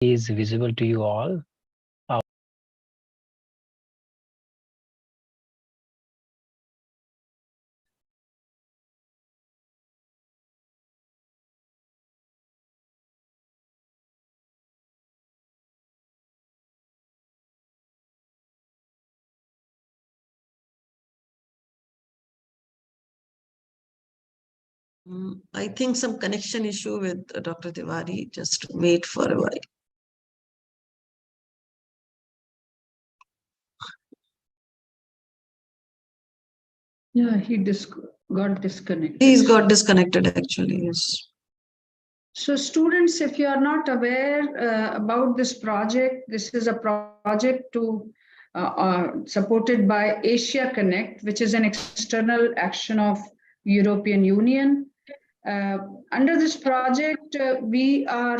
is visible to you all. I think some connection issue with Dr. Tiwari. Just wait for a while. Yeah, he got disconnected. He's got disconnected actually, yes. So students, if you are not aware about this is a project supported by Asia Connect, which is an external action of European Union. Under this project, we are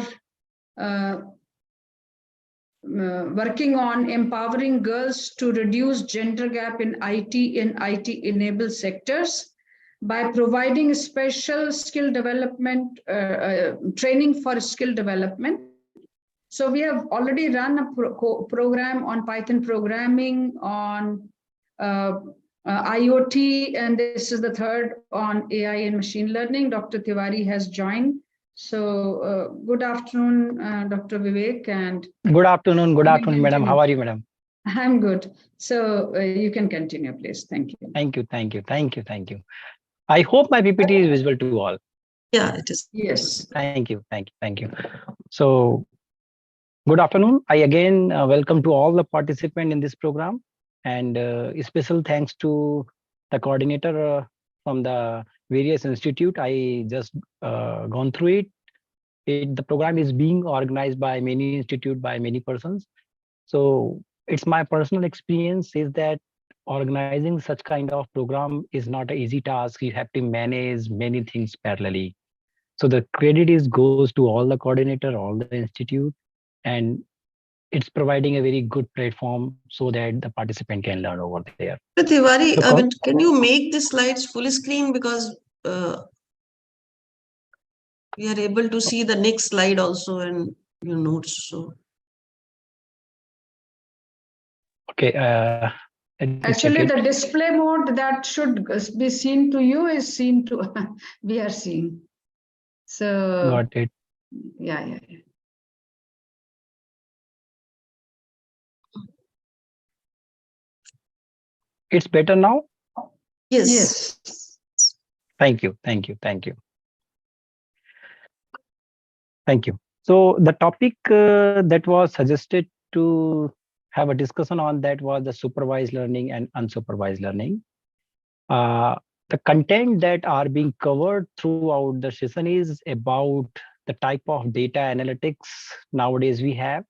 working on empowering girls to reduce gender gap in IT-enabled sectors by providing special skill development, training for skill development. So we have already run a program on Python programming, on IoT, and this is the third on AI and machine learning. Dr. Tiwari has joined. So good afternoon, Dr. Vivek. And good afternoon, madam. How are you, madam? I'm good. So you can continue, please. Thank you. Thank you. I hope my PPT is visible to all. Yeah, it is. Yes. Thank you. So good afternoon. I again welcome to all the participants in this program, and special thanks to the coordinator from the various institute. I just gone through it. The program is being organized by many institute, by many persons. So it's my personal experience is that organizing such kind of program is not an easy task. You have to manage many things parallelly. So the credit goes to all the coordinator, all the institute, and it's providing a very good platform so that the participant can learn over there. Tiwari, can you make the slides full screen, because we are able to see the next slide also in your notes. So okay. Actually, the display mode that should be seen to you is seen to we are seeing. So got it. Yeah. It's better now? Yes. Thank you. So the topic that was suggested to have a discussion on that was the supervised learning and unsupervised learning. The content that are being covered throughout the session is about the type of data analytics nowadays we have.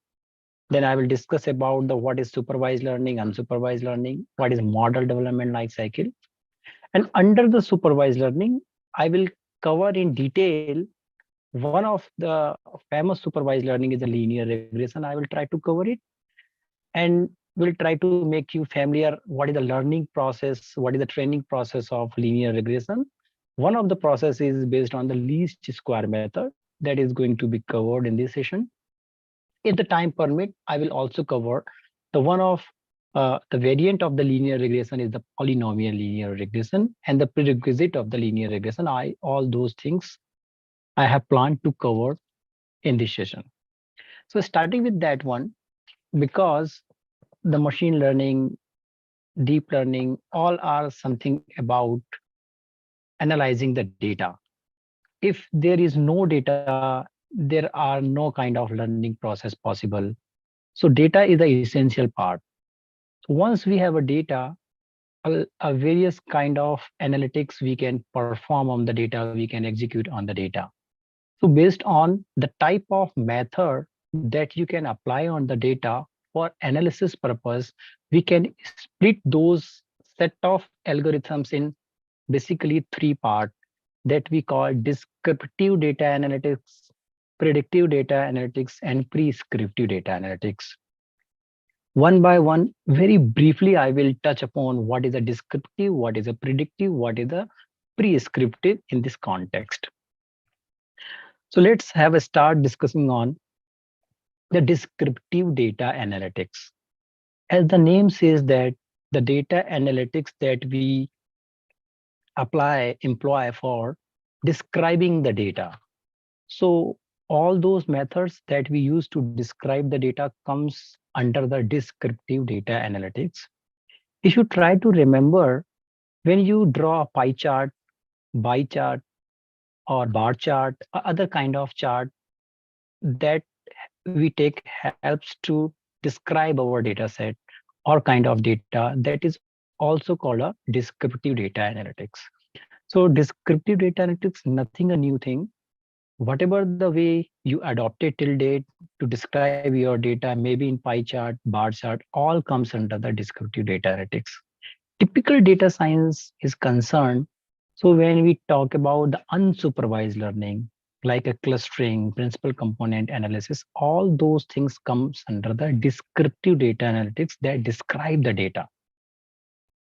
Then I will discuss about what is supervised learning, unsupervised learning, what is model development life cycle. And under the supervised learning, I will cover in detail one of the famous supervised learning is a linear regression. I will try to cover it and will try to make you familiar what is the learning process, what is the training process of linear regression. One of the process is based on the least square method that is going to be covered in this session. If the time permit, I will also cover the one of the variant of the linear regression is the polynomial linear regression, and the prerequisite of the linear regression. All those things I have planned to cover in this session. So starting with that one, because the machine learning, deep learning, all are something about analyzing the data. If there is no data, there are no kind of learning process possible. So data is the essential part. So once we have a data, a various kind of analytics we can perform on the data, we can execute on the data. So based on the type of method that you can apply on the data for analysis purpose, we can split those set of algorithms in basically three parts that we call descriptive data analytics, predictive data analytics, and prescriptive data analytics. One by one, very briefly, I will touch upon what is a descriptive, what is a predictive, what is a prescriptive in this context. So let's have a start discussing on the descriptive data analytics. As the name says that the data analytics that we employ for describing the data. So all those methods that we use to describe the data comes under the descriptive data analytics. If you try to remember, when you draw a pie chart, bar chart, or bar chart, or other kind of chart that we take helps to describe our data set or kind of data, that is also called a descriptive data analytics. So descriptive data analytics, nothing a new thing. Whatever the way you adopted till date to describe your data, maybe in pie chart, bar chart, all comes under the descriptive data analytics. Typical data science is concerned. So when we talk about the unsupervised learning, like a clustering, principal component analysis, all those things comes under the descriptive data analytics that describe the data.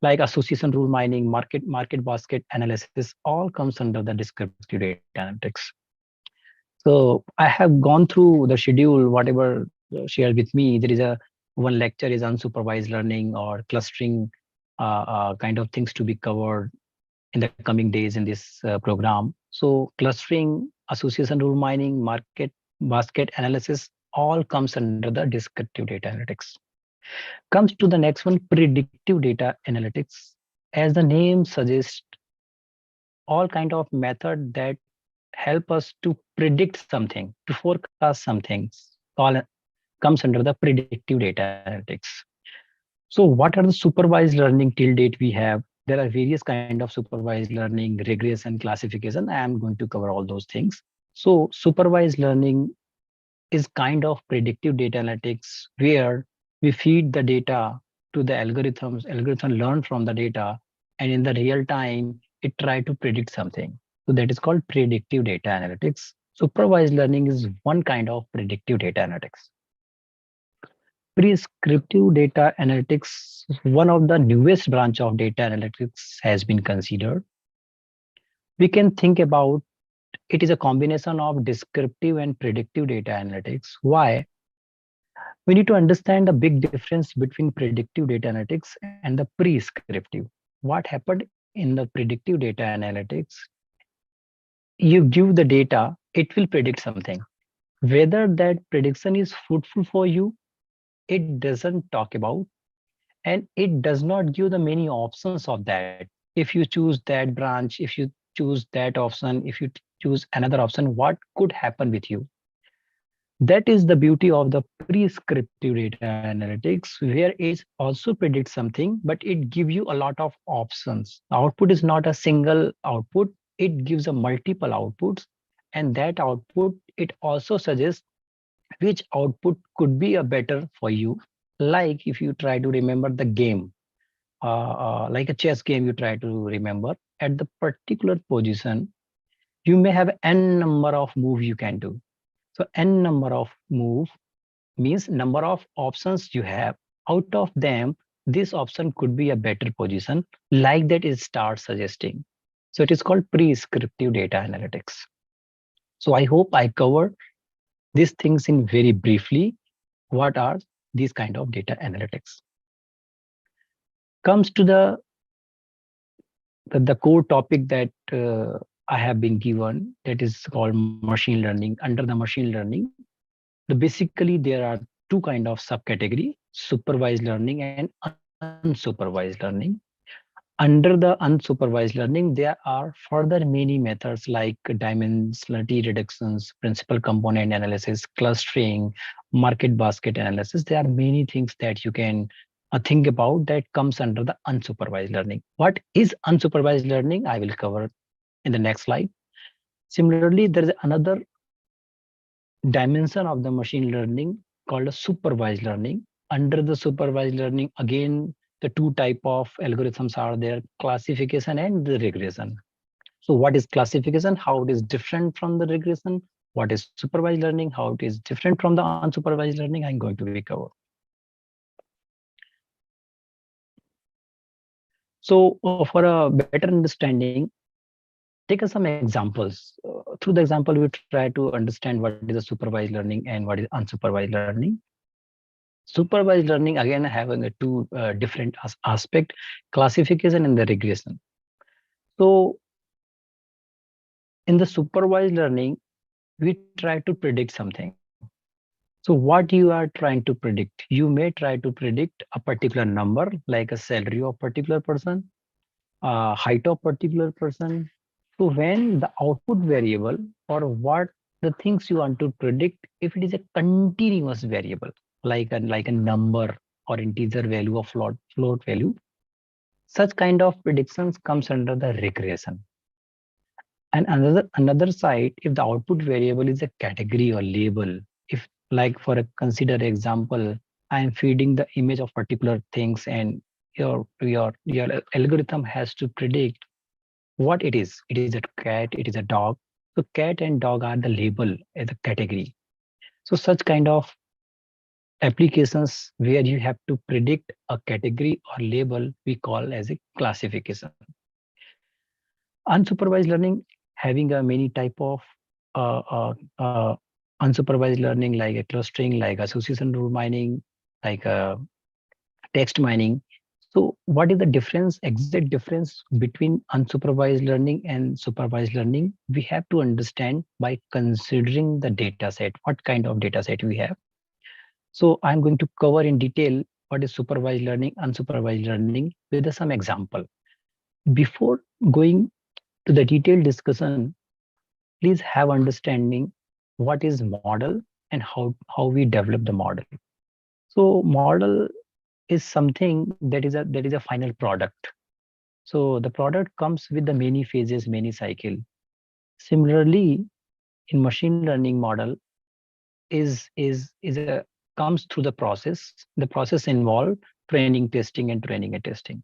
Like association rule mining, market basket analysis, all comes under the descriptive data analytics. So I have gone through the schedule, whatever shared with me. There is a one lecture is unsupervised learning or clustering kind of things to be covered in the coming days in this program. So clustering, association rule mining, market basket analysis, all comes under the descriptive data analytics. Comes to the next one, predictive data analytics. As the name suggests, all kind of method that help us to predict something, to forecast something, all comes under the predictive data analytics. So what are the supervised learning till date we have? There are various kind of supervised learning, regression, classification. I am going to cover all those things. So supervised learning is kind of predictive data analytics where we feed the data to the algorithms. Algorithm learn from the data, and in the real time, it try to predict something. So that is called predictive data analytics. Supervised learning is one kind of predictive data analytics. Prescriptive data analytics, one of the newest branch of data analytics has been considered. We can think about it is a combination of descriptive and predictive data analytics. Why? We need to understand the big difference between predictive data analytics and the prescriptive. What happened in the predictive data analytics? You give the data, it will predict something. Whether that prediction is fruitful for you, it doesn't talk about, and it does not give the many options of that. If you choose that branch, if you choose that option, if you choose another option, what could happen with you? That is the beauty of the prescriptive data analytics, where it also predicts something, but it gives you a lot of options. The output is not a single output, it gives a multiple outputs, and that output, it also suggests which output could be a better for you. Like if you try to remember the game, like a chess game, you try to remember at the particular position, you may have n number of moves you can do. So n number of move means number of options you have. Out of them, this option could be a better position. Like that, it starts suggesting. So it is called prescriptive data analytics. So I hope I covered these things in very briefly. What are these kind of data analytics? Comes to the core topic that I have been given, that is called machine learning. Under the machine learning, basically there are two kind of subcategory: supervised learning and unsupervised learning. Under the unsupervised learning, there are further many methods like dimensionality reductions, principal component analysis, clustering, market basket analysis. There are many things that you can think about that comes under the unsupervised learning. What is unsupervised learning? I will cover in the next slide. Similarly, there is another dimension of the machine learning called a supervised learning. Under the supervised learning, again, the two type of algorithms are there: classification and the regression. So what is classification? How it is different from the regression? What is supervised learning? How it is different from the unsupervised learning? I'm going to cover. So for a better understanding, take some examples. Through the example, we try to understand what is a supervised learning and what is unsupervised learning. Supervised learning, again, having a two different aspect, classification and the regression. So in the supervised learning, we try to predict something. So what you are trying to predict, you may try to predict a particular number, like a salary of particular person, height of particular person. So when the output variable or what the things you want to predict, if it is a continuous variable, like a number or integer value or float value, such kind of predictions comes under the regression. And another side, if the output variable is a category or label, if like for a consider example, I am feeding the image of particular things and your algorithm has to predict what it is. It is a cat, it is a dog. So cat and dog are the label as a category. So such kind of applications where you have to predict a category or label, we call as a classification. Unsupervised learning having a many type of uh, uh, uh, unsupervised learning like a clustering, like association rule mining, like text mining. So what is the difference, exact difference between unsupervised learning and supervised learning? We have to understand by considering the data set, what kind of data set we have. So I'm going to cover in detail what is supervised learning, unsupervised learning with some example. Before going to the detailed discussion, please have understanding what is model and how we develop the model. So model is something that is a final product. So the product comes with the many phases, many cycle. Similarly, in machine learning model is a comes through the process. The process involve training, testing, and training and testing.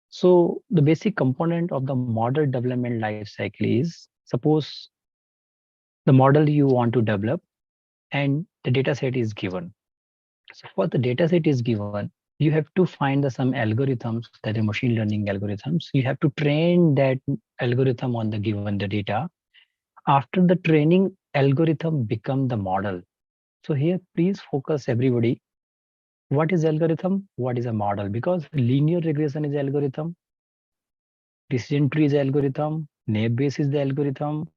So the basic component of the model development life cycle is, suppose the model you want to develop and the data set is given. So for the data set is given, you have to find some algorithms, that are machine learning algorithms. You have to train that algorithm on the given the data. After the training, algorithm become the model. So here, please focus everybody. What is algorithm? What is a model? Because linear regression is algorithm, decision tree is algorithm, naive Bayes is the algorithm,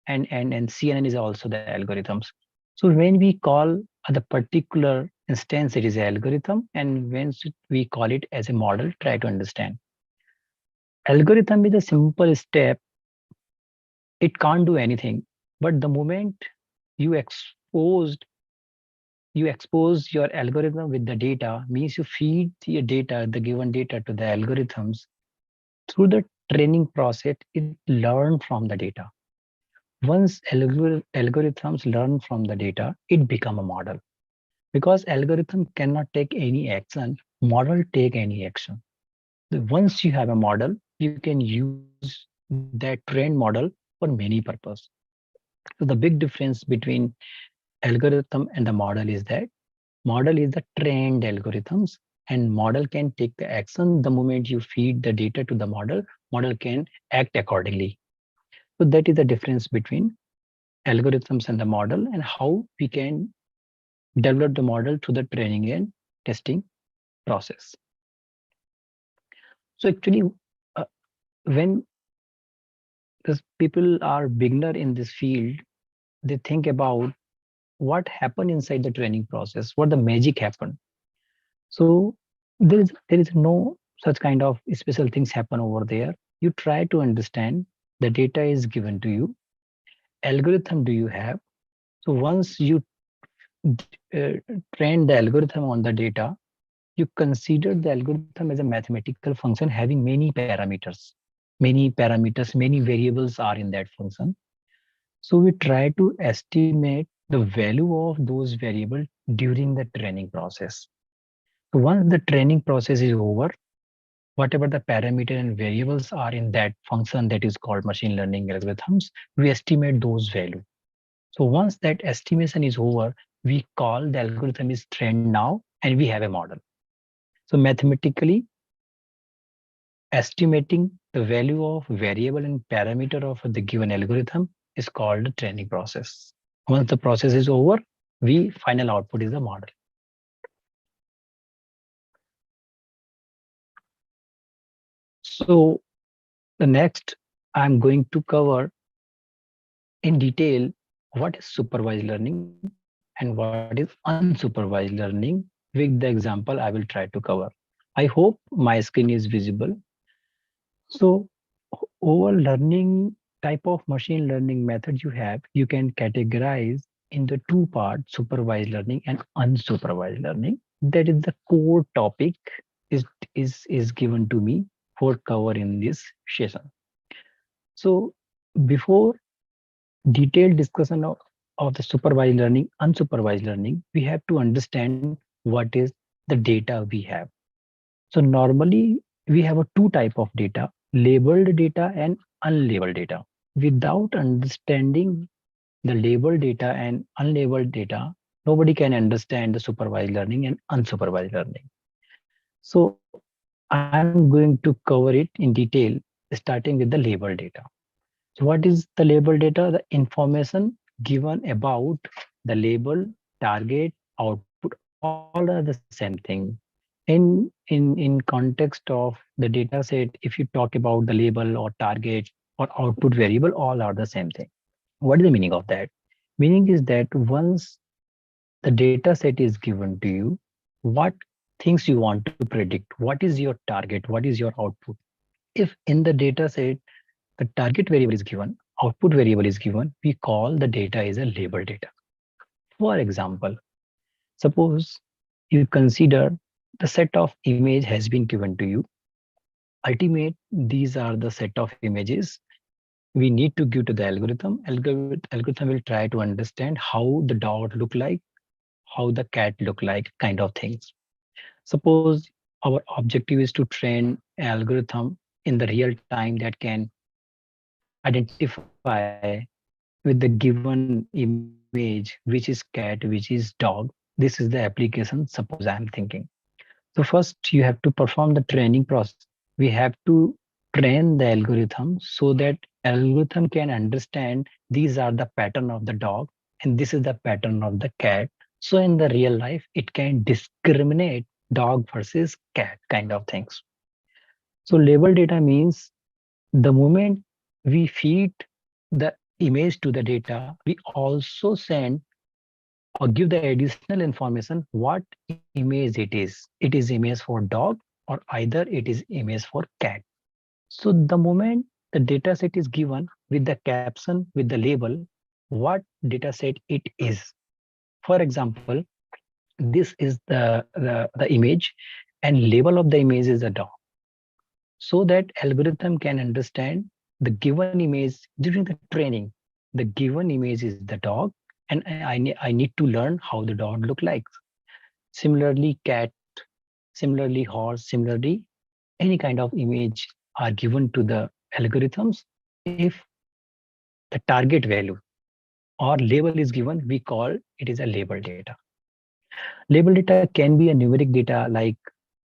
and CNN is also the algorithms. So when we call the particular instance, it is an algorithm, and when we call it as a model, try to understand. Algorithm is a simple step. It can't do anything, but the moment you exposed you expose your algorithm with the data, means you feed the data, the given data to the algorithms. Through the training process, it learn from the data. Once algorithms learn from the data, it become a model. Because algorithm cannot take any action, model take any action. Once you have a model, you can use that trained model for many purposes. So the big difference between algorithm and the model is that model is the trained algorithms, and model can take the action the moment you feed the data to the model. Model can act accordingly. So that is the difference between algorithms and the model, and how we can develop the model through the training and testing process. So actually, uh, when the people are beginner in this field, they think about what happened inside the training process, what the magic happened. So there is no such kind of special things happen over there. You try to understand, the data is given to you, algorithm do you have. So once you uh, train the algorithm on the data, you consider the algorithm as a mathematical function having many variables are in that function. So we try to estimate the value of those variables during the training process. So once the training process is over, whatever the parameter and variables are in that function that is called machine learning algorithms, we estimate those values. So once that estimation is over, we call the algorithm is trained now and we have a model. So mathematically estimating the value of variable and parameter of the given algorithm is called the training process. Once the process is over, final output is the model. So the next I'm going to cover in detail what is supervised learning and what is unsupervised learning with the example I will try to cover. I hope my screen is visible. So over learning type of machine learning method you can categorize into two parts, supervised learning and unsupervised learning. That is the core topic is given to me for cover in this session. So before detailed discussion of the supervised learning, unsupervised learning, we have to understand what is the data we have. So normally we have a two type of data, labeled data and unlabeled data. Without understanding the labeled data and unlabeled data, nobody can understand the supervised learning and unsupervised learning. So I'm going to cover it in detail, starting with the labeled data. So what is the label data? The information given about the label, target, output, all are the same thing. In context of the data set, if you talk about the label or target or output variable, all are the same thing. What is the meaning of that? Meaning is that once the data set is given to you, what things you want to predict, what is your target, what is your output? If in the data set the target variable is given, output variable is given, we call the data is a label data. For example, suppose you consider the set of image has been given to you. Ultimate, these are the set of images we need to give to the algorithm. Algorithm will try to understand how the dog look like, how the cat look like, kind of things. Suppose our objective is to train an algorithm in the real time that can identify with the given image, which is cat, which is dog. This is the application, suppose I'm thinking. So first you have to perform the training process. We have to train the algorithm so that algorithm can understand these are the pattern of the dog and this is the pattern of the cat. So in the real life, it can discriminate dog versus cat kind of things. So label data means the moment we feed the image to the data, we also send or give the additional information what image it is. It is image for dog or either it is image for cat. So the moment the data set is given with the caption, with the label, what data set it is. For example, this is the image and label of the image is a dog. So that algorithm can understand the given image during the training. The given image is the dog and I need to learn how the dog look like. Similarly, cat, similarly horse, similarly any kind of image are given to the algorithms. If the target value or label is given, we call it is a label data. Label data can be a numeric data like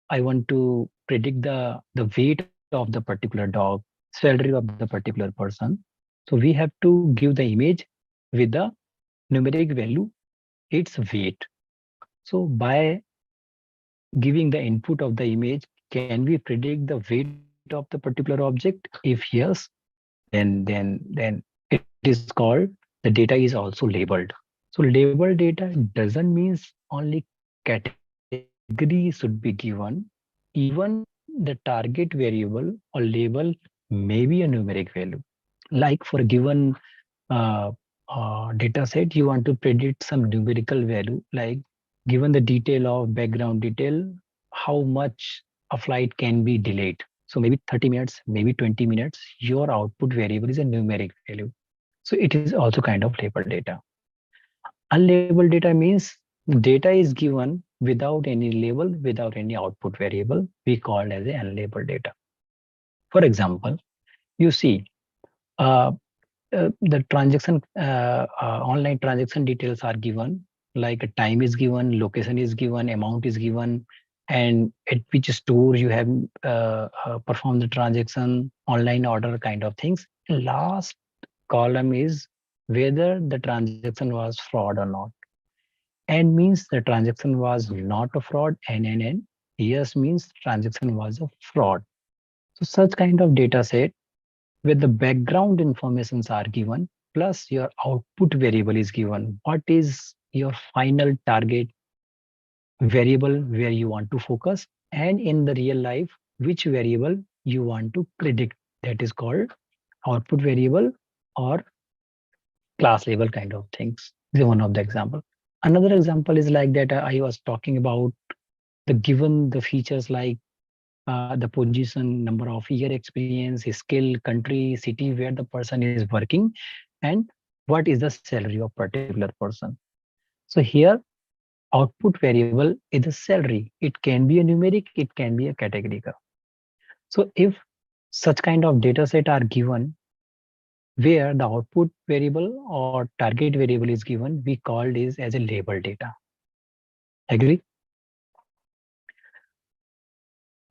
I want to predict the weight of the particular dog, salary of the particular person. So we have to give the image with the numeric value, its weight. So by giving the input of the image, can we predict the weight of the particular object? If yes, then it is called the data is also labeled. So labeled data doesn't mean only category should be given. Even the target variable or label may be a numeric value. Like for a given data set, you want to predict some numerical value, like given the detail of background detail, how much a flight can be delayed. So maybe 30 minutes, maybe 20 minutes, your output variable is a numeric value. So it is also kind of labeled data. Unlabeled data means data is given without any label, without any output variable. We call it as a unlabeled data. For example, you see the transaction, online transaction details are given, like a time is given, location is given, amount is given, and at which store you have performed the transaction, online order kind of things. Last column is whether the transaction was fraud or not. And means the transaction was not a fraud, and yes means transaction was a fraud. So such kind of data set where the background informations are given plus your output variable is given. What is your final target variable where you want to focus, and in the real life which variable you want to predict, that is called output variable or class level kind of things. This is one of the example. Another example is like that I was talking about the given the features like the position, number of year experience, skill, country, city where the person is working, and what is the salary of particular person. So here output variable is the salary. It can be a numeric, it can be a categorical. So if such kind of data set are given where the output variable or target variable is given, we call this as a label data. Agree?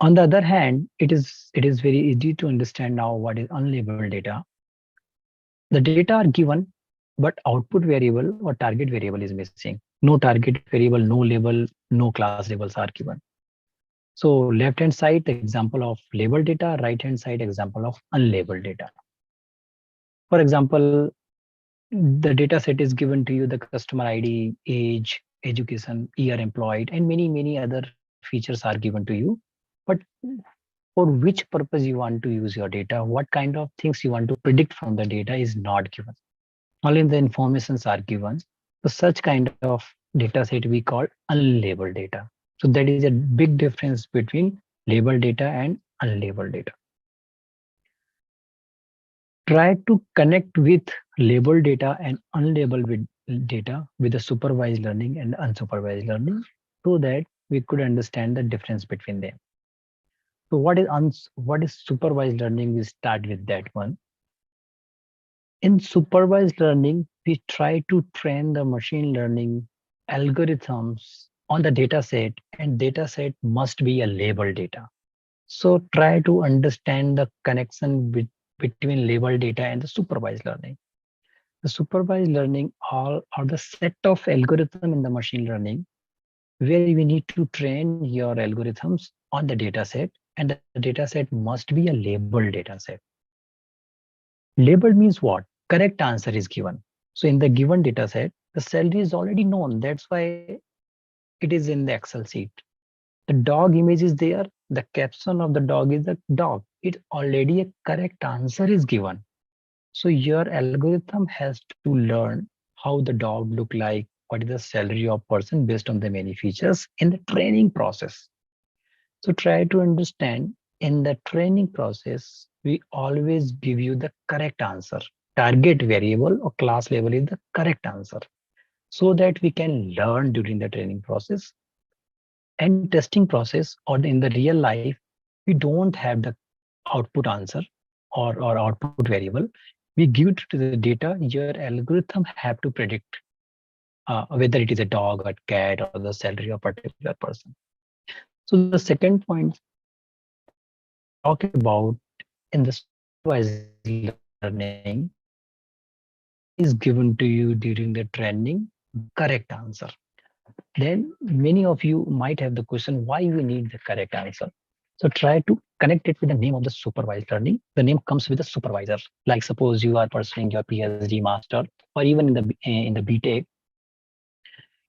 On the other hand, it is very easy to understand now what is unlabeled data. The data are given, but output variable or target variable is missing. No target variable, no label, no class labels are given. So left hand side, the example of labeled data, right hand side, example of unlabeled data. For example, the data set is given to you, the customer ID, age, education, year employed, and many other features are given to you. But for which purpose you want to use your data, what kind of things you want to predict from the data is not given. Only the informations are given. So such kind of data set we call unlabeled data. So that is a big difference between labeled data and unlabeled data. Try to connect with labeled data and data with the supervised learning and unsupervised learning so that we could understand the difference between them. So what is supervised learning? We start with that one. In supervised learning, we try to train the machine learning algorithms on the data set, and data set must be a labeled data. So try to understand the connection between labeled data and the supervised learning. The supervised learning are the set of algorithm in the machine learning where we need to train your algorithms on the data set, and the data set must be a labeled data set. Labeled means what? Correct answer is given. So in the given data set, the salary is already known. That's why it is in the Excel sheet. The dog image is there. The caption of the dog is the dog. It already a correct answer is given. So your algorithm has to learn how the dog look like, what is the salary of person based on the many features in the training process. So try to understand in the training process, we always give you the correct answer. Target variable or class level is the correct answer so that we can learn during the training process and testing process, or in the real life, we don't have the output answer or output variable. We give it to the data, your algorithm have to predict whether it is a dog or cat or the salary of a particular person. So the second point talk about in the supervised learning is given to you during the training the correct answer. Then many of you might have the question why we need the correct answer. So try to connect it with the name of the supervised learning. The name comes with a supervisor. Like suppose you are pursuing your PhD master, or even in the BTech,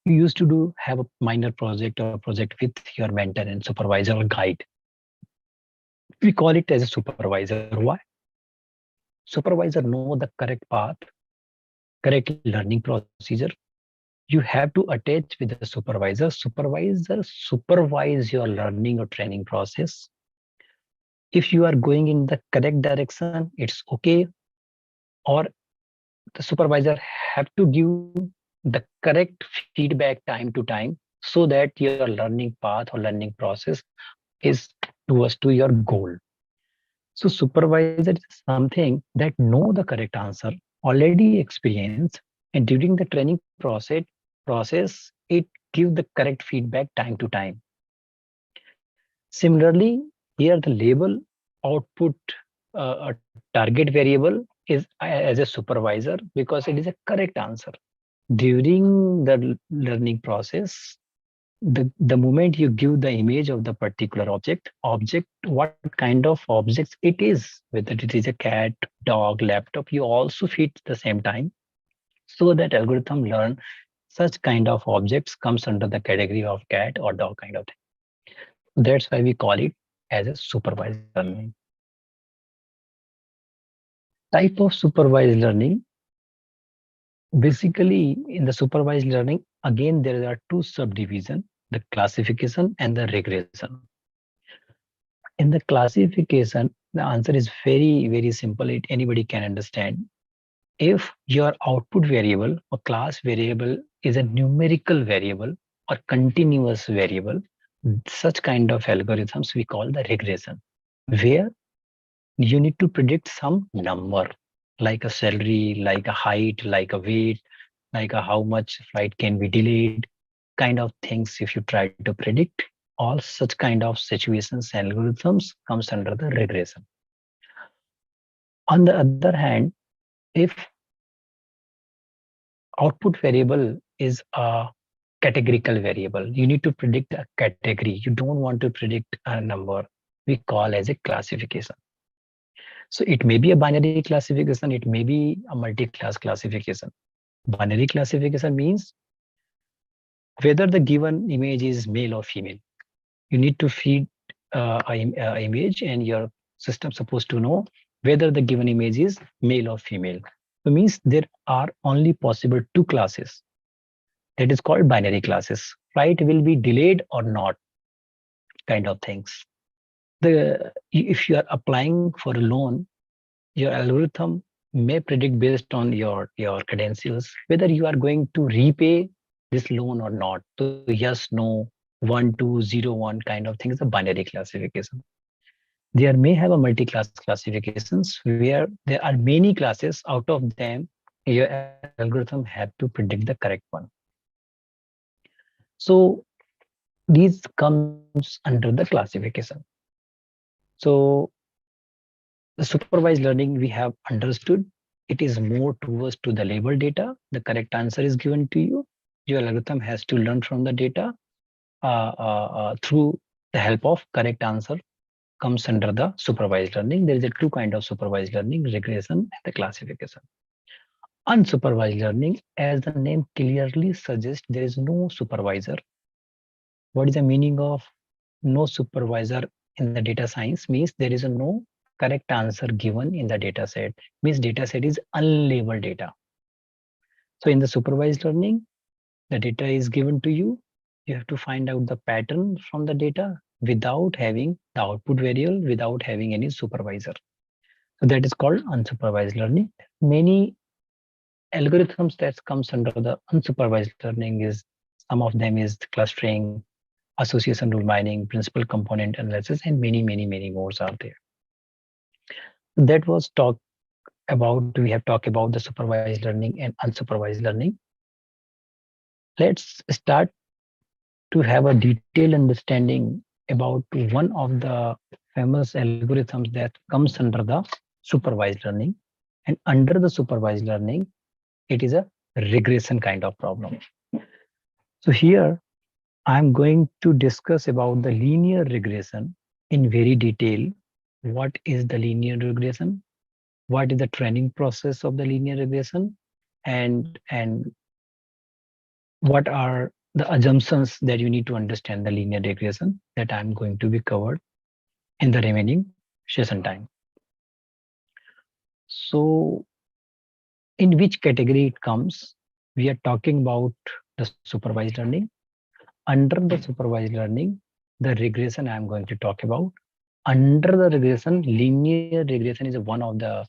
you used to have a minor project or project with your mentor and supervisor or guide. We call it as a supervisor. Why? Supervisor know the correct path, correct learning procedure. You have to attach with the supervisor. Supervisor supervise your learning or training process. If you are going in the correct direction, it's okay. Or the supervisor have to give the correct feedback time to time so that your learning path or learning process is towards to your goal. So supervisor is something that know the correct answer, already experienced, and during the training process it give the correct feedback time to time. Similarly, here the label output a target variable is as a supervisor because it is a correct answer. During the learning process, the moment you give the image of the particular object, what kind of objects it is, whether it is a cat, dog, laptop, you also feed the same time so that algorithm learn such kind of objects comes under the category of cat or dog kind of thing. That's why we call it as a supervised learning. Type of supervised learning. Basically, in the supervised learning, again, there are two subdivisions, the classification and the regression. In the classification, the answer is very simple. Anybody can understand. If your output variable or class variable is a numerical variable or continuous variable, such kind of algorithms we call the regression, where you need to predict some number like a salary, like a height, like a weight, like a how much flight can be delayed, kind of things. If you try to predict all such kind of situations, algorithms comes under the regression. On the other hand, if output variable is a categorical variable, you need to predict a category. You don't want to predict a number. We call as a classification. So it may be a binary classification, it may be a multi-class classification. Binary classification means whether the given image is male or female. You need to feed an image and your system supposed to know whether the given image is male or female. So means there are only possible two classes. That is called binary classes. Flight will be delayed or not, kind of things. If you are applying for a loan, your algorithm may predict based on your credentials whether you are going to repay this loan or not. So yes, no, 1, 2, 0, 1 kind of thing is a binary classification. There may have a multi-class classifications where there are many classes. Out of them, your algorithm have to predict the correct one. So these comes under the classification. So the supervised learning we have understood, it is more towards to the label data. The correct answer is given to you. Your algorithm has to learn from the data through the help of correct answer comes under the supervised learning. There is a two kind of supervised learning, regression and the classification. Unsupervised learning, as the name clearly suggests, there is no supervisor. What is the meaning of no supervisor in the data science? Means there is a no correct answer given in the data set. Means data set is unlabeled data. So in the supervised learning, the data is given to you. You have to find out the pattern from the data without having the output variable, without having any supervisor. So that is called unsupervised learning. Many algorithms that comes under the unsupervised learning is, some of them is clustering, association rule mining, principal component analysis, and many more are there. That was talk about, we have talked about the supervised learning and unsupervised learning. Let's start to have a detailed understanding about one of the famous algorithms that comes under the supervised learning. And under the supervised learning, it is a regression kind of problem. So here I'm going to discuss about the linear regression in very detail. What is the linear regression? What is the training process of the linear regression? And what are the assumptions that you need to understand the linear regression, that I'm going to be covered in the remaining session time. So in which category it comes? We are talking about the supervised learning. Under the supervised learning, the regression I'm going to talk about. Under the regression, linear regression is one of the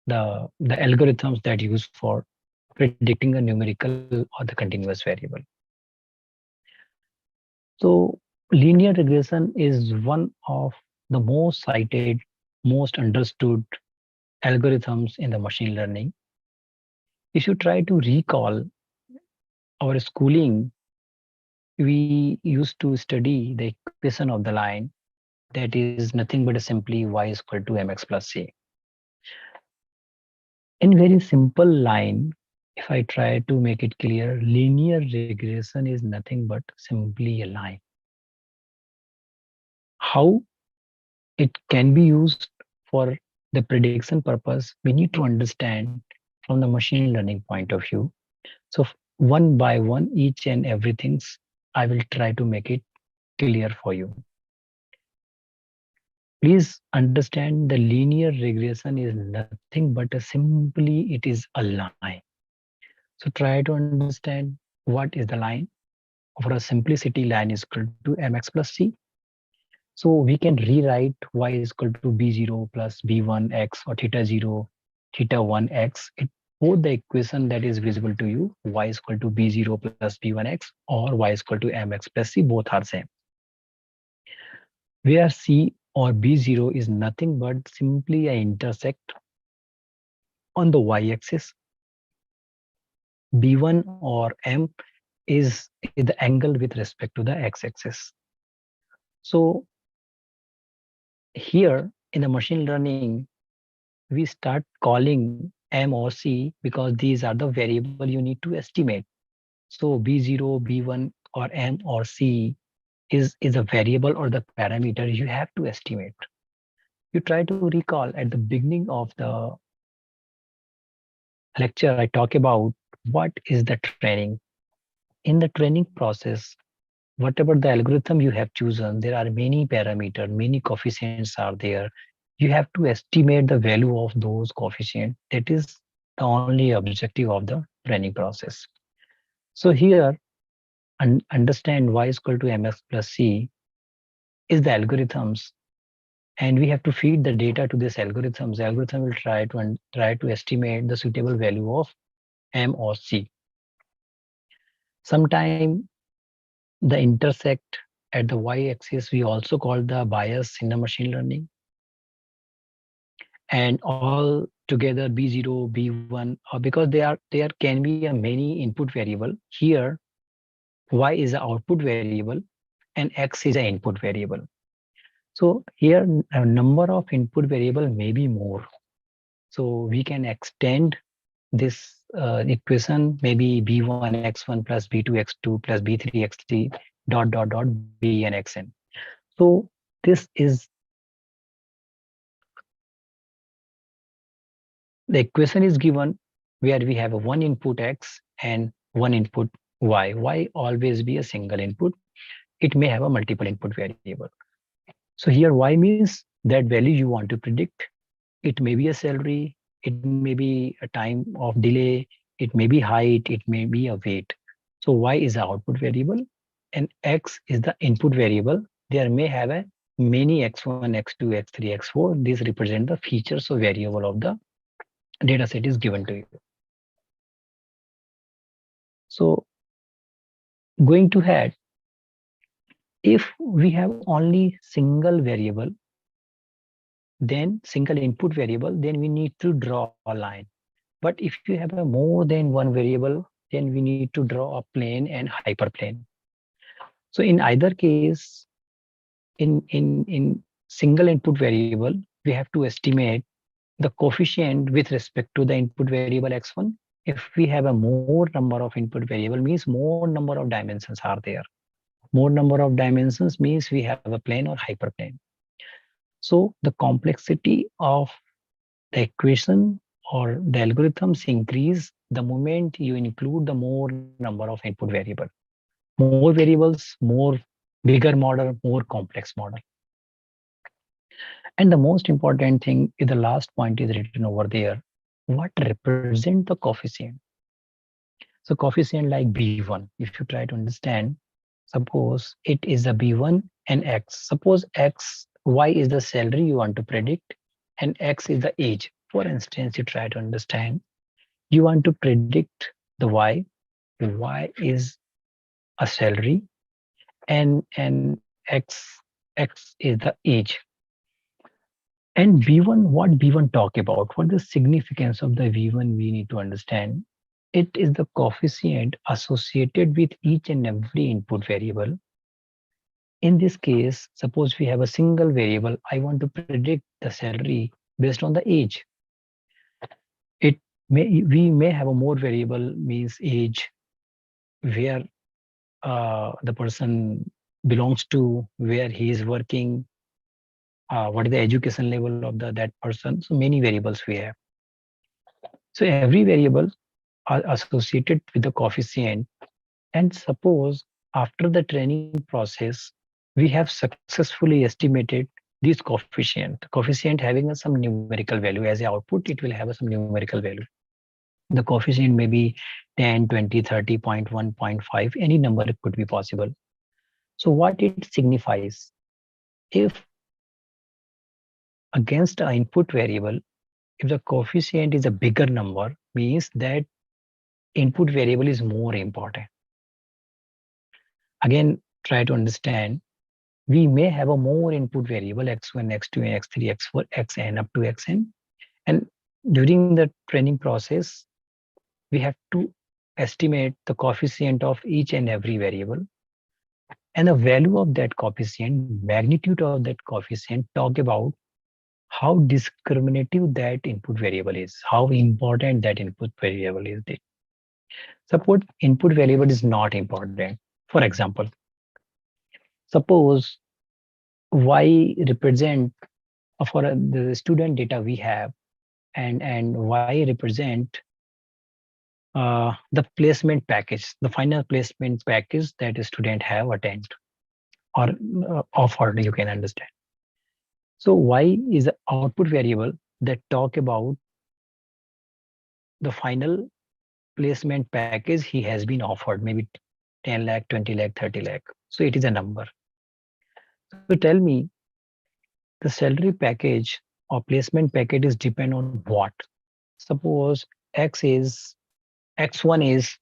algorithms that use for predicting a numerical or the continuous variable. So linear regression is one of the most cited, most understood algorithms in the machine learning. If you try to recall our schooling, we used to study the equation of the line. that is nothing but simply y is equal to mx plus c. In very simple line, if I try to make it clear, linear regression is nothing but simply a line. How it can be used for the prediction purpose, we need to understand from the machine learning point of view. So one by one, each and everything, I will try to make it clear for you. Please understand the linear regression is nothing but simply it is a line. So try to understand what is the line. For a simplicity, line is equal to mx plus c. So we can rewrite y is equal to b0 plus b1x or theta 0, theta 1x. Both the equation that is visible to you, y is equal to b0 plus b1x or y is equal to mx plus c, both are same. Where c or b0 is nothing but simply an intersect on the y-axis. b1 or m is the angle with respect to the x-axis. So here in the machine learning, we start calling m or c because these are the variable you need to estimate. So b0, b1 or m or c is a variable or the parameter you have to estimate. You try to recall at the beginning of the lecture, I talk about what is the training. In the training process, whatever the algorithm you have chosen, there are many parameters, many coefficients are there. You have to estimate the value of those coefficients. That is the only objective of the training process. So here, understand y is equal to mx plus c is the algorithms, and we have to feed the data to this algorithms. The algorithm will try to estimate the suitable value of m or c. Sometime the intersect at the y-axis we also call the bias in the machine learning. And all together b0, b1, because there can be a many input variable. Here, y is the output variable and x is an input variable. So here a number of input variable may be more. So we can extend this equation, maybe b1 x1 plus b2 x2 plus b3 x3 dot bn xn. So this is the equation is given where we have a one input x and one input y. Y always be a single input. It may have a multiple input variable. So here y means that value you want to predict. It may be a salary, it may be a time of delay, it may be height, it may be a weight. So y is the output variable and x is the input variable. There may have a many x1, x2, x3, x4. These represent the features of variable of the data set is given to you. So going to ahead, if we have only single variable, then single input variable, then we need to draw a line. But if you have a more than one variable, then we need to draw a plane and hyperplane. So in either case, in single input variable, we have to estimate the coefficient with respect to the input variable x1. If we have a more number of input variable, means more number of dimensions are there. More number of dimensions means we have a plane or hyperplane. So the complexity of the equation or the algorithms increase the moment you include the more number of input variable. More variables, more bigger model, more complex model. And the most important thing is the last point is written over there. What represent the coefficient? So coefficient like B1, if you try to understand, suppose it is a B1 and X. Suppose X, Y is the salary you want to predict and X is the age. For instance, you try to understand, you want to predict the Y is a salary and X is the age. And B1, what B1 talk about? What the significance of the B1 we need to understand? It is the coefficient associated with each and every input variable In this case, suppose we have a single variable. I want to predict the salary based on the age. We may have a more variable, means age, where the person belongs to, where he is working, what is the education level of that person. So many variables we have. So every variable are associated with the coefficient. And suppose after the training process, we have successfully estimated this coefficient having some numerical value as a output, it will have some numerical value. The coefficient may be 10, 20, 30, 0.1, 0.5, any number could be possible. So what it signifies, if against an input variable, if the coefficient is a bigger number, means that input variable is more important. Again, try to understand, we may have a more input variable x1, x2, x3, x4, xn up to xn. And during the training process, we have to estimate the coefficient of each and every variable. And the value of that coefficient, magnitude of that coefficient, talk about how discriminative that input variable is, how important that input variable is. Suppose input variable is not important. For example, suppose y represent for the student data we have, and y represent the placement package, the final placement package that a student have attended or offered, you can understand. So y is the output variable that talk about the final placement package he has been offered, maybe 10 lakh, 20 lakh, 30 lakh. So it is a number. So tell me, the salary package or placement package is depend on what? Suppose x1 is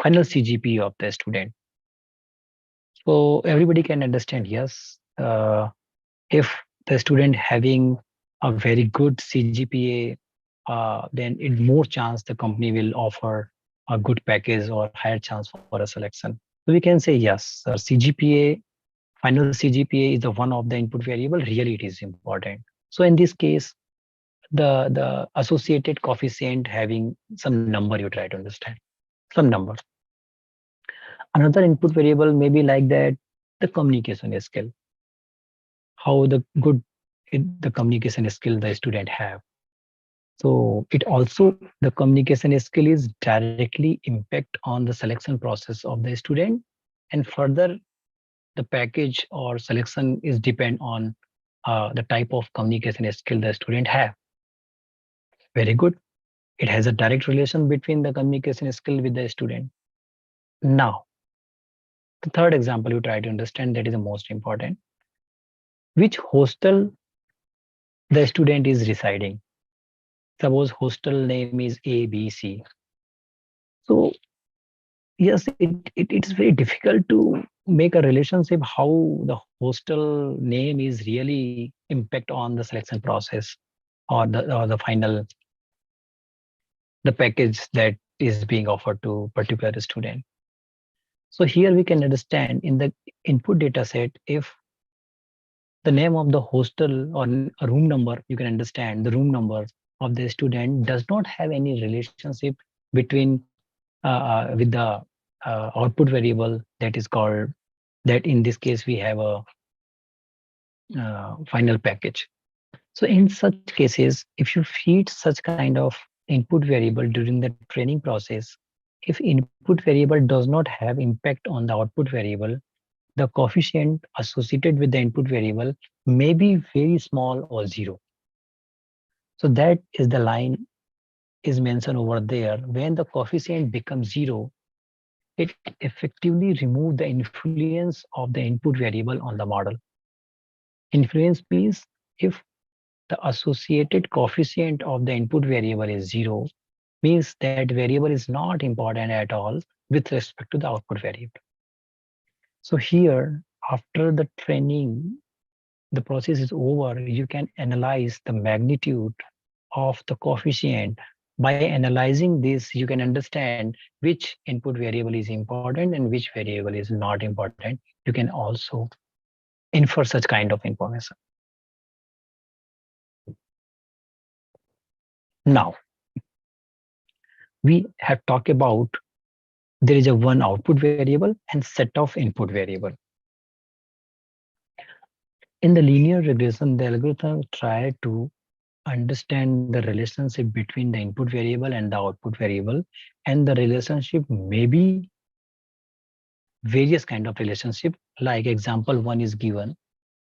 final CGPA of the student. So everybody can understand, yes, if the student having a very good CGPA, then it more chance the company will offer a good package or higher chance for a selection. So we can say yes, CGPA, final CGPA is the one of the input variable. Really, it is important. So in this case, the associated coefficient having some number, you try to understand some number. Another input variable may be like that, the communication skill, how the communication skill the student have. So it also, the communication skill is directly impact on the selection process of the student, and further the package or selection is depend on the type of communication skill the student have. Very good. It has a direct relation between the communication skill with the student. Now, the third example you try to understand, that is the most important. Which hostel the student is residing? Suppose hostel name is ABC. So yes, it is very difficult to make a relationship how the hostel name is really impact on the selection process or the final the package that is being offered to particular student. So here we can understand in the input data set, if the name of the hostel or a room number, you can understand the room number of the student does not have any relationship between with the output variable that is called, that in this case we have a final package. So in such cases, if you feed such kind of input variable during the training process, if input variable does not have impact on the output variable, the coefficient associated with the input variable may be very small or zero. So that is the line is mentioned over there. When the coefficient becomes zero, it effectively removes the influence of the input variable on the model. Influence means if the associated coefficient of the input variable is zero, means that variable is not important at all with respect to the output variable. So here, after the training, the process is over, you can analyze the magnitude of the coefficient By analyzing this, you can understand which input variable is important and which variable is not important. You can also infer such kind of information. Now, we have talked about there is a one output variable and set of input variable. In the linear regression, the algorithm try to understand the relationship between the input variable and the output variable, and the relationship may be various kind of relationship. Like example one is given.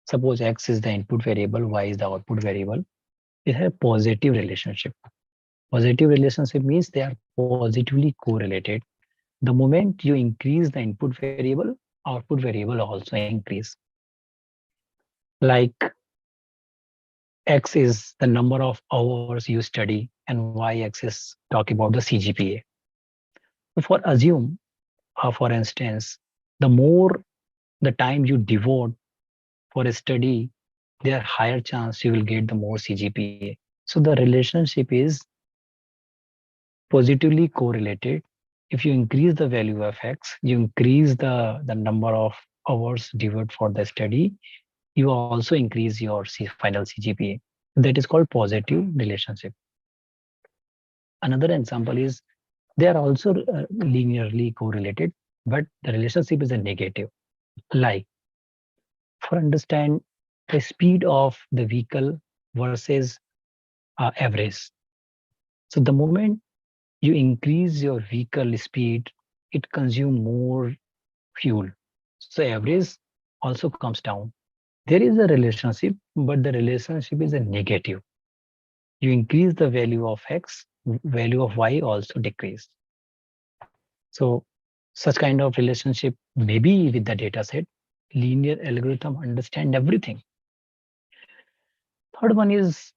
Suppose X is the input variable, Y is the output variable. It has a positive relationship. Positive relationship means they are positively correlated. The moment you increase the input variable, output variable also increase. Like X is the number of hours you study and Y axis talk about the CGPA. For assume, for instance, the more the time you devote for a study, there are higher chance you will get the more CGPA. So the relationship is positively correlated. If you increase the value of X, you increase the number of hours devoted for the study, you also increase your final CGPA. That is called positive relationship. Another example is they are also linearly correlated, but the relationship is a negative. Like for understand the speed of the vehicle versus average. So the moment you increase your vehicle speed, it consumes more fuel. So average also comes down. There is a relationship, but the relationship is a negative. You increase the value of X, value of Y also decrease. So such kind of relationship maybe with the data set, linear algorithm understand everything. Third one is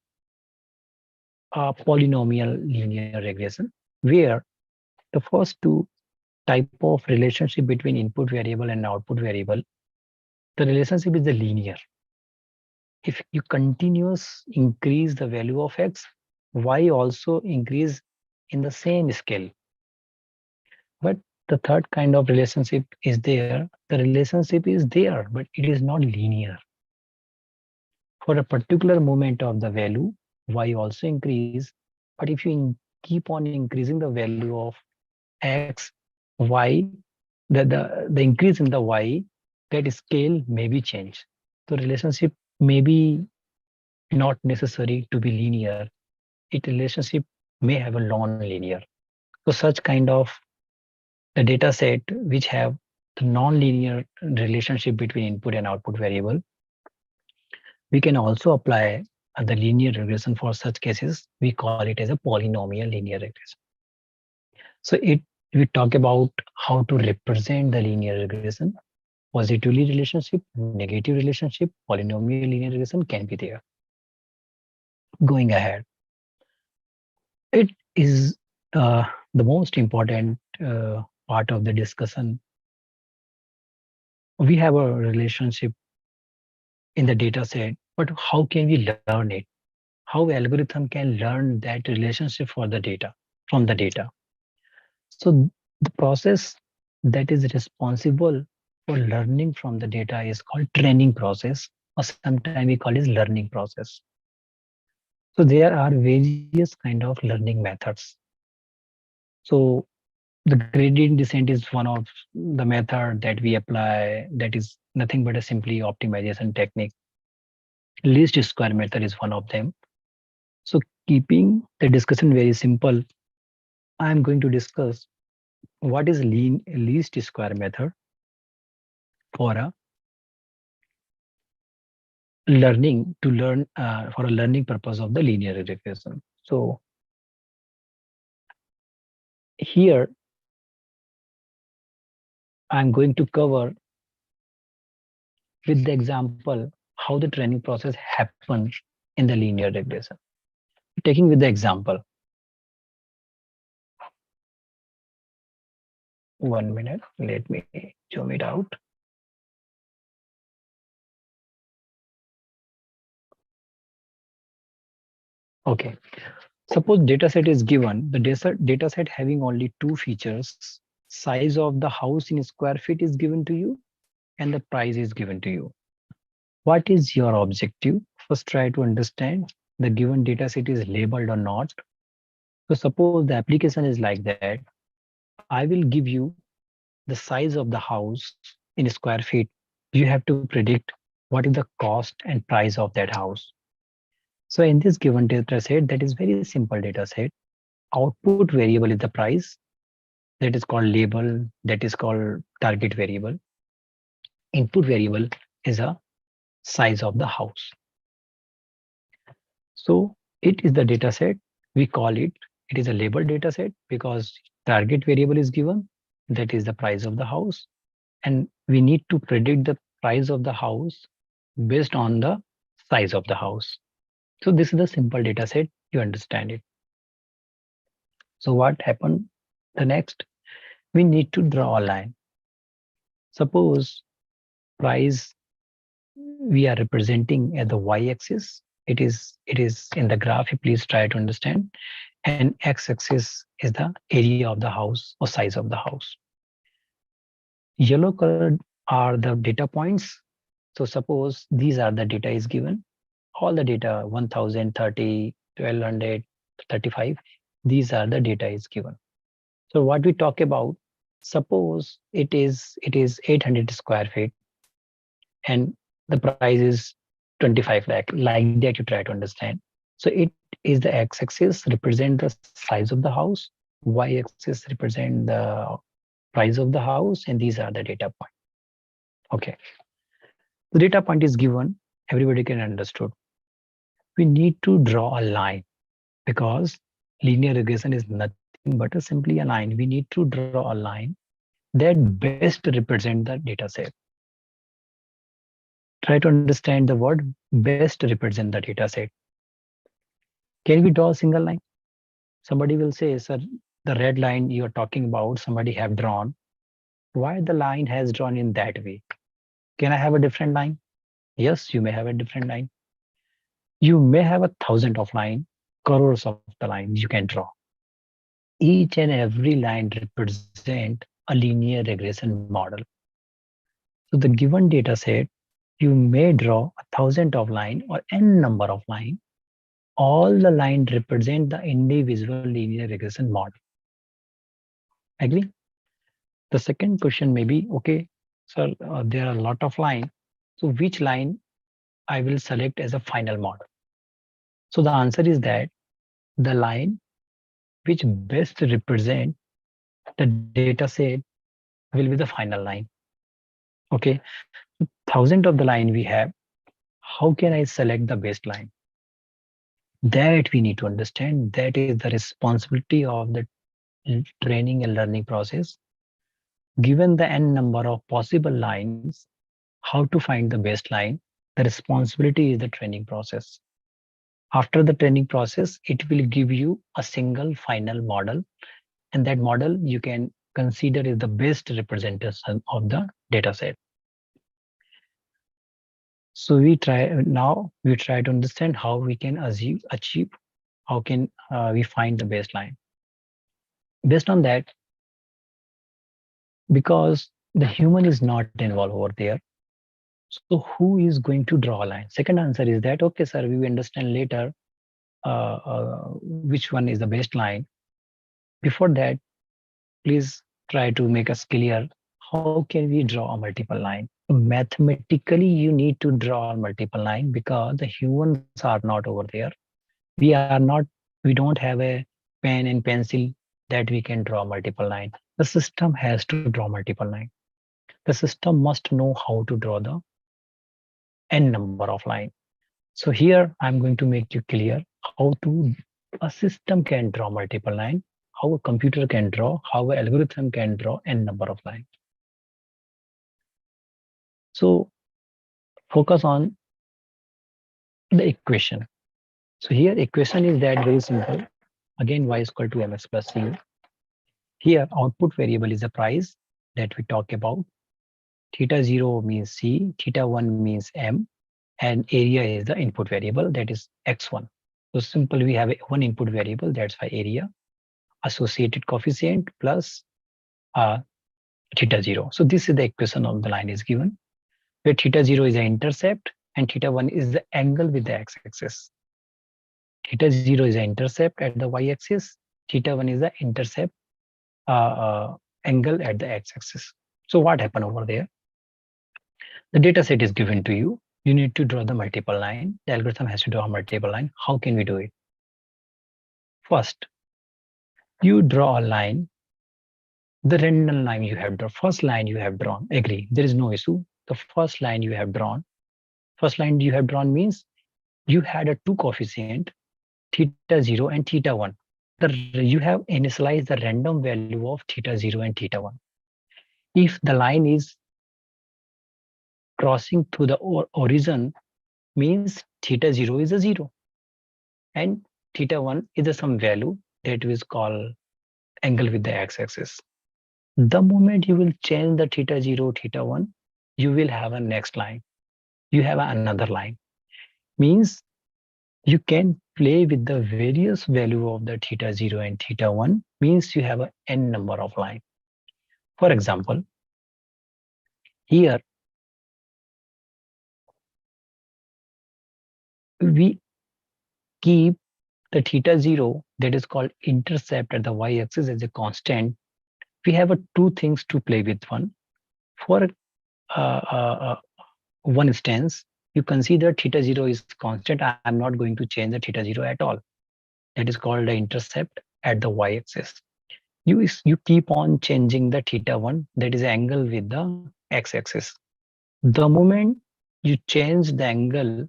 polynomial linear regression, where the first two type of relationship between input variable and output variable, the relationship is the linear. If you continuous increase the value of X, Y also increase in the same scale. But the third kind of relationship is there. The relationship is there, but it is not linear. For a particular moment of the value, Y also increase. But if you keep on increasing the value of X, Y, the increase in the Y, that scale may be changed. So relationship may be not necessary to be linear. It relationship may have a non-linear. So such kind of the data set which have the non-linear relationship between input and output variable, we can also apply the linear regression for such cases. We call it as a polynomial linear regression. So we talk about how to represent the linear regression. Positively relationship, negative relationship, polynomial linear regression can be there. Going ahead, it is the most important part of the discussion. We have a relationship in the data set, but how can we learn it? How algorithm can learn that relationship for the data from the data? So the process that is responsible for learning from the data is called training process, or sometimes we call it learning process. So there are various kind of learning methods. So the gradient descent is one of the method that we apply, that is nothing but a simply optimization technique. Least square method is one of them. So keeping the discussion very simple, I am going to discuss what is least square method for a learning to learn for a learning purpose of the linear regression. So here I'm going to cover with the example how the training process happens in the linear regression. Taking with the example. 1 minute, let me zoom it out. Okay, Suppose data set is given, the data set having only two features, size of the house in square feet is given to you and the price is given to you. What is your objective? First, try to understand the given data set is labeled or not. So suppose the application is like that. I will give you the size of the house in square feet. You have to predict what is the cost and price of that house. So in this given data set, that is very simple data set. Output variable is the price. That is called label. That is called target variable. Input variable is a size of the house. So it is the data set. We call it, it is a labeled data set because target variable is given. That is the price of the house. And we need to predict the price of the house based on the size of the house. So this is a simple data set. You understand it. So what happened? The next, we need to draw a line. Suppose price we are representing at the y-axis. It is in the graph. Please try to understand. And x-axis is the area of the house or size of the house. Yellow colored are the data points. So suppose these are the data is given. All the data 1030, 1200, 35. These are the data is given. So what we talk about, suppose it is 800 square feet and the price is 25 lakh, like that you try to understand. So it is the x-axis represent the size of the house, y-axis represent the price of the house, and these are the data point. Okay. The data point is given, everybody can understood. We need to draw a line because linear regression is nothing but simply a line. We need to draw a line that best represent the data set. Try to understand the word best represent the data set. Can we draw a single line? Somebody will say, sir, the red line you're talking about, somebody have drawn. Why the line has drawn in that way? Can I have a different line? Yes, you may have a different line. You may have 1,000 of line, crores of the lines you can draw. Each and every line represent a linear regression model. So the given data set, you may draw 1,000 of line or n number of line. All the line represent the individual linear regression model. Agree? The second question may be, okay, sir, there are a lot of line. So which line I will select as a final model? So the answer is that the line which best represent the data set will be the final line. Okay, 1,000 of the line we have. How can I select the best line? That we need to understand. That is the responsibility of the training and learning process. Given the n number of possible lines, how to find the best line? The responsibility is the training process. After the training process, it will give you a single final model, and that model you can consider is the best representation of the data set. So we try to understand how we can achieve, how can we find the baseline. Based on that, because the human is not involved over there, so who is going to draw a line? Second answer is that, okay, sir, we will understand later which one is the best line. Before that, please try to make us clear how can we draw a multiple line. Mathematically, you need to draw a multiple line because the humans are not over there. We don't have a pen and pencil that we can draw multiple line. The system has to draw multiple line. The system must know how to draw the n number of line. So here I'm going to make you clear how a system can draw multiple line, how a computer can draw, how an algorithm can draw n number of line. So focus on the equation. So here equation is that very simple. Again, y is equal to mx plus c. Here output variable is the price that we talk about. Theta 0 means c, theta 1 means m, and area is the input variable, that is x1. So simple, we have one input variable, that's why area, associated coefficient plus theta 0. So this is the equation of the line is given, where theta 0 is the intercept and theta 1 is the angle with the x-axis. Theta 0 is the intercept at the y-axis, theta 1 is the intercept angle at the x-axis. So what happened over there? The data set is given to you. You need to draw the multiple line. The algorithm has to draw a multiple line. How can we do it? First, you draw a line. The random line you have drawn, first line you have drawn, agree, there is no issue. The first line you have drawn, means you had a two coefficient, theta 0 and theta 1. You have initialized the random value of theta 0 and theta 1. If the line is crossing through the origin, means theta 0 is a 0 and theta 1 is a some value that is called angle with the x-axis. The moment you will change the theta 0, theta 1, you will have a next line. You have another line. Means you can play with the various value of the theta 0 and theta 1. Means you have a n number of line. For example, here we keep the theta 0 that is called intercept at the y-axis as a constant. We have two things to play with. One, for one instance, you consider theta 0 is constant. I am not going to change the theta 0 at all. That is called the intercept at the y-axis. You keep on changing the theta 1, that is angle with the x-axis. The moment you change the angle,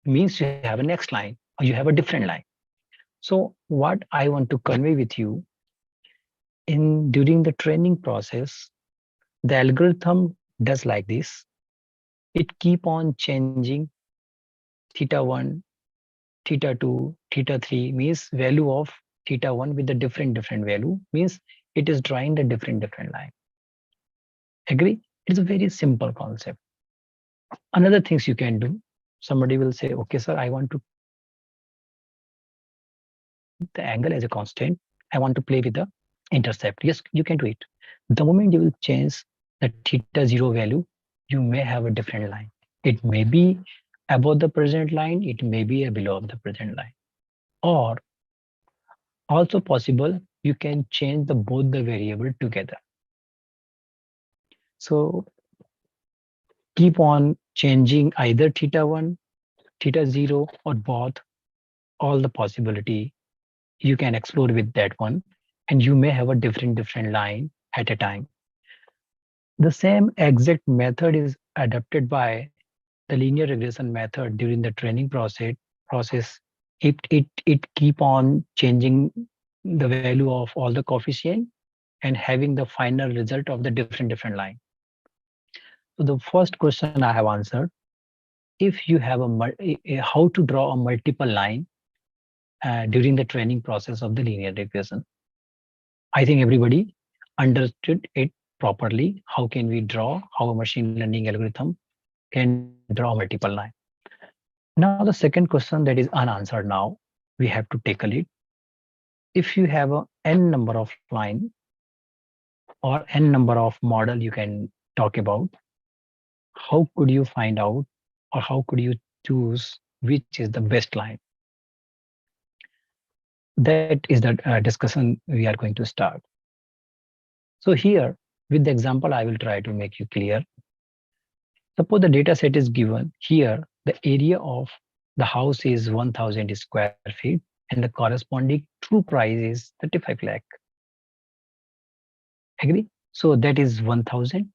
means you have a next line or you have a different line. So what I want to convey with you, during the training process, the algorithm does like this. It keep on changing theta 1, theta 2, theta 3, means value of theta 1 with the different value, means it is drawing the different line. Agree? It's a very simple concept. Another things you can do, somebody will say, okay, sir, I want to the angle as a constant. I want to play with the intercept. Yes, you can do it. The moment you will change the theta 0 value, you may have a different line. It may be above the present line, it may be below the present line. Or also possible, you can change both the variable together. So keep on changing either theta 1, theta 0 or both, all the possibility you can explore with that one, and you may have a different line at a time. The same exact method is adapted by the linear regression method during the training process. It keep on changing the value of all the coefficient and having the final result of the different line. So the first question I have answered, if you have how to draw a multiple line during the training process of the linear regression. I think everybody understood it properly. How can we draw, how a machine learning algorithm can draw multiple line. Now the second question that is unanswered now, we have to tackle it. If you have a n number of line or n number of model you can talk about, how could you find out or how could you choose which is the best line? That is the discussion we are going to start. So here, with the example, I will try to make you clear. Suppose the data set is given here, the area of the house is 1000 square feet and the corresponding true price is 35 lakh. Agree? So that is 1000.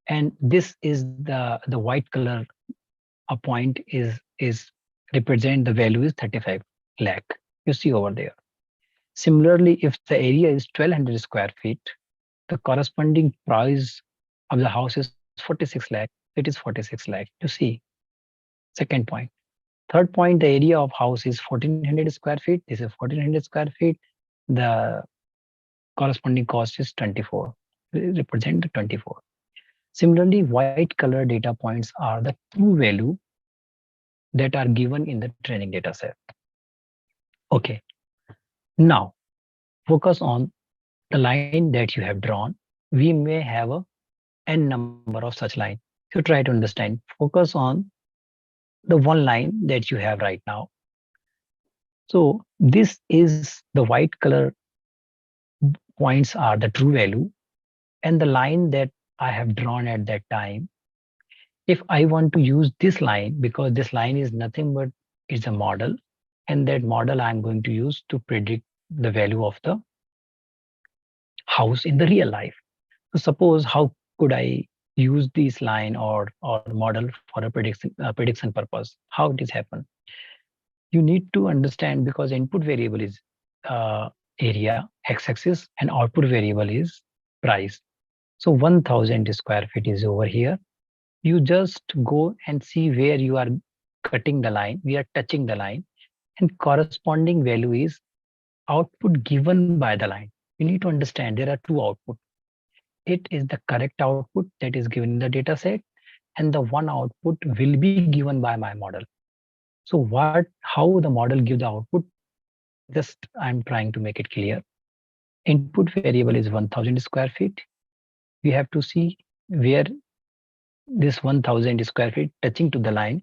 And this is the white color, a point is represent the value is 35 lakh. You see over there. Similarly, if the area is 1200 square feet, the corresponding price of the house is 46 lakh. It is 46 lakh. You see. Second point. Third point, the area of house is 1400 square feet. This is 1400 square feet. The corresponding cost is 24. Represent the 24. Similarly, white color data points are the true value that are given in the training data set. Okay, now focus on the line that you have drawn. We may have a n number of such lines. So try to understand, focus on the one line that you have right now. So this is the white color points are the true value, and the line that I have drawn at that time, if I want to use this line, because this line is nothing but it's a model, and that model I'm going to use to predict the value of the house in the real life. So suppose, how could I use this line or model for a prediction purpose? How it is happen? You need to understand, because input variable is area x-axis and output variable is price. So 1000 square feet is over here. You just go and see where you are cutting the line, we are touching the line, and corresponding value is output given by the line. You need to understand there are two outputs. It is the correct output that is given in the data set, and the one output will be given by my model. So how the model gives the output, just I'm trying to make it clear. Input variable is 1000 square feet. We have to see where this 1000 square feet touching to the line,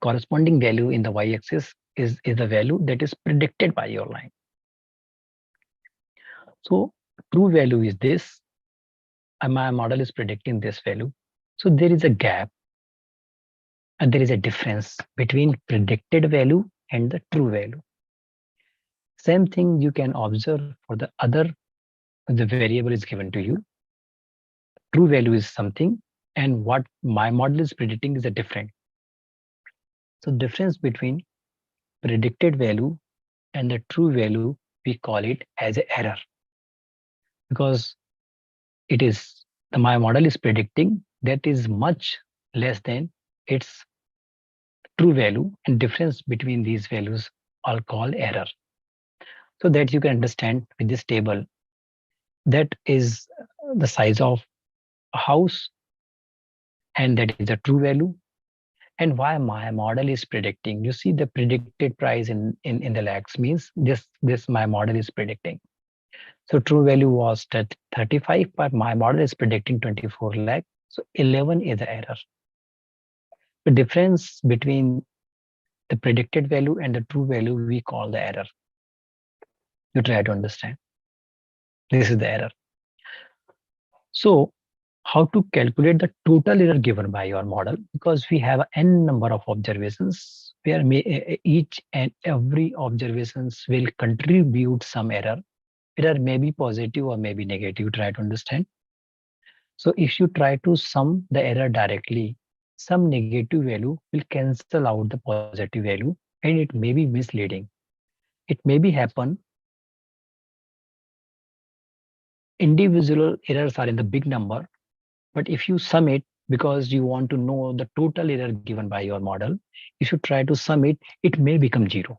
corresponding value in the y-axis is the value that is predicted by your line. So true value is this, and my model is predicting this value. So there is a gap, and there is a difference between predicted value and the true value. Same thing you can observe for the other, the variable is given to you. True value is something, and what my model is predicting is a different. So difference between predicted value and the true value, we call it as an error, because it is my model is predicting that is much less than its true value, and difference between these values are called error. So that you can understand with this table, that is the size of a house, and that is the true value, and why my model is predicting. You see the predicted price in the lakhs means this my model is predicting. So true value was 35, but my model is predicting 24 lakh. So 11 is the error. The difference between the predicted value and the true value, we call the error. You try to understand. This is the error. So how to calculate the total error given by your model? Because we have n number of observations where each and every observations will contribute some error. Error may be positive or may be negative. Try to understand. So if you try to sum the error directly, some negative value will cancel out the positive value, and it may be misleading. It may be happen. Individual errors are in the big number, but if you sum it, because you want to know the total error given by your model, if you try to sum it, it may become 0.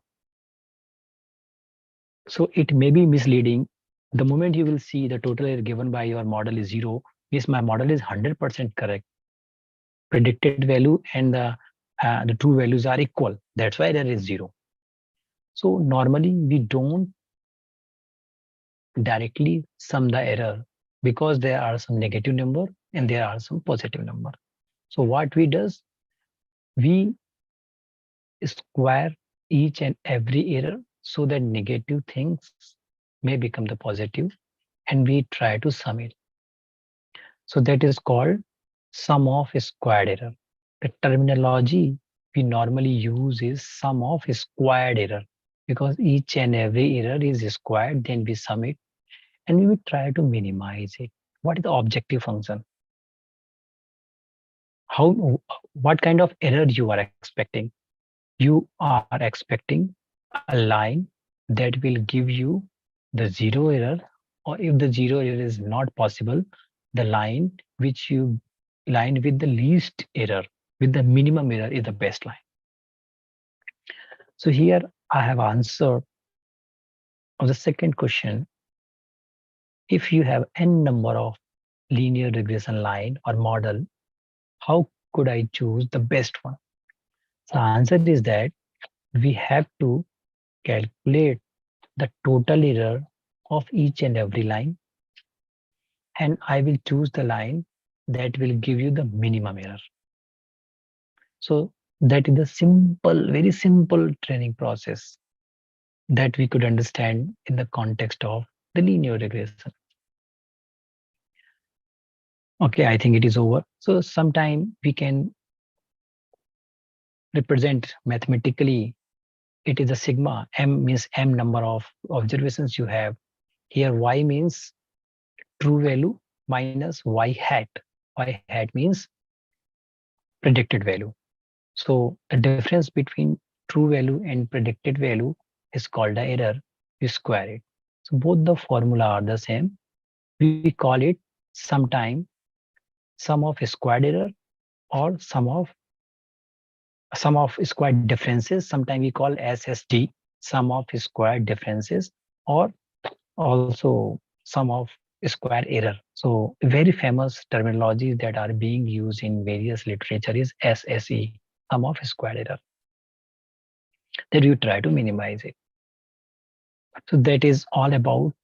So it may be misleading. The moment you will see the total error given by your model is 0, means my model is 100% correct. Predicted value and the true values are equal. That's why there is 0. So normally we don't directly sum the error, because there are some negative number and there are some positive number. So what we does, we square each and every error so that negative things may become the positive, and we try to sum it. So that is called sum of squared error. The terminology we normally use is sum of squared error, because each and every error is squared, then we sum it, and we will try to minimize it. What is the objective function? What kind of error you are expecting? You are expecting a line that will give you the 0 error, or if the 0 error is not possible, the line with the least error, with the minimum error, is the best line. So here I have answered on the second question. If you have n number of linear regression line or model, how could I choose the best one? The answer is that we have to calculate the total error of each and every line, and I will choose the line that will give you the minimum error. So that is the simple, very simple training process that we could understand in the context of the linear regression. Okay, I think it is over. So sometime we can represent mathematically. It is a sigma. M means M number of observations you have. Here Y means true value minus Y hat. Y hat means predicted value. So the difference between true value and predicted value is called the error. You square it. So both the formula are the same. We call it sometime sum of squared error or sum of squared differences. Sometimes we call SSD, sum of squared differences, or also sum of square error. So very famous terminologies that are being used in various literature is SSE, sum of square error. That you try to minimize it. So that is all about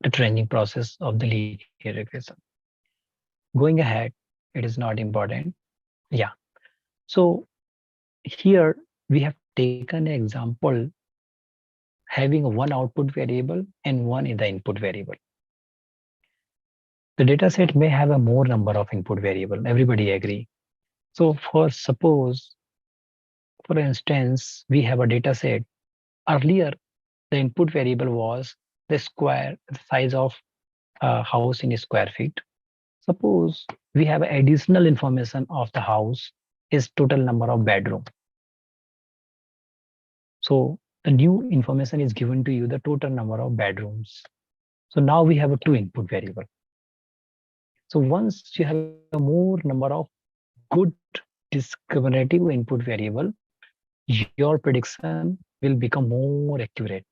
the training process of the linear regression. Going ahead, it is not important. Yeah. So here we have taken an example having one output variable and one in the input variable. The data set may have a more number of input variable. Everybody agree. So for suppose, for instance, we have a data set. Earlier, the input variable was the size of a house in square feet. Suppose we have additional information of the house is total number of bedroom. So the new information is given to you the total number of bedrooms. So now we have a two input variable. So once you have a more number of good discriminative input variable, your prediction will become more accurate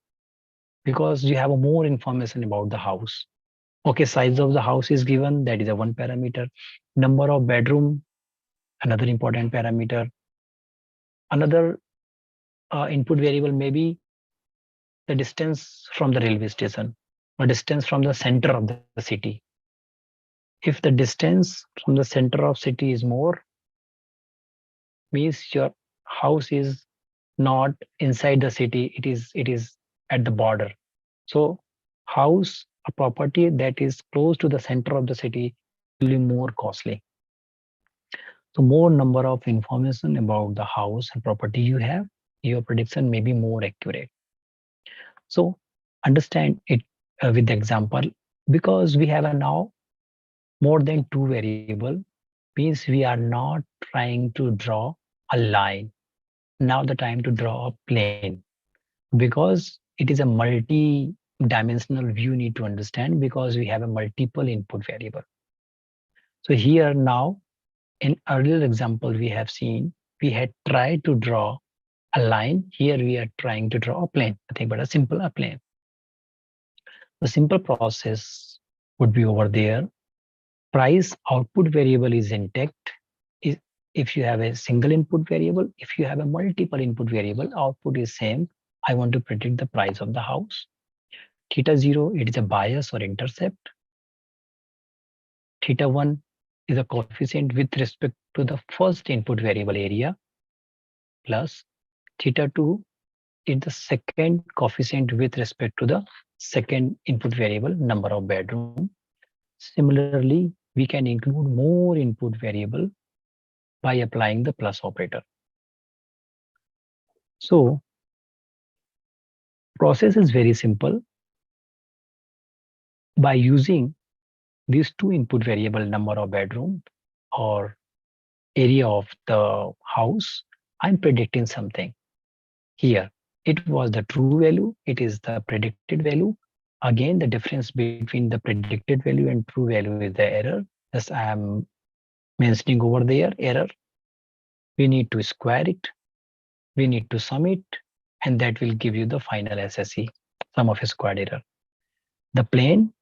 because you have a more information about the house. Okay, size of the house is given, that is a one parameter. Number of bedroom, another important parameter. Another input variable may be the distance from the railway station or distance from the center of the city. If the distance from the center of city is more, means your house is not inside the city, it is at the border. So house, a property that is close to the center of the city, will be more costly. So more number of information about the house and property you have, your prediction may be more accurate. So understand it with the example, because we have a now more than two variable, means we are not trying to draw a line. Now the time to draw a plane, because it is a multi-dimensional view need to understand, because we have a multiple input variable. So here now, in earlier example we have seen, we had tried to draw a line. Here we are trying to draw a plane, nothing but a simple plane. The simple process would be over there. Price output variable is intact. If you have a single input variable, if you have a multiple input variable, output is same. I want to predict the price of the house. Theta 0, it is a bias or intercept. Theta 1 is a coefficient with respect to the first input variable area, plus theta 2 is the second coefficient with respect to the second input variable, number of bedroom. Similarly, we can include more input variable by applying the plus operator. So process is very simple. By using these two input variable, number of bedroom or area of the house, I'm predicting something. Here, it was the true value, it is the predicted value. Again, the difference between the predicted value and true value is the error. As I am mentioning over there, error. We need to square it, we need to sum it, and that will give you the final SSE, sum of squared error. The plane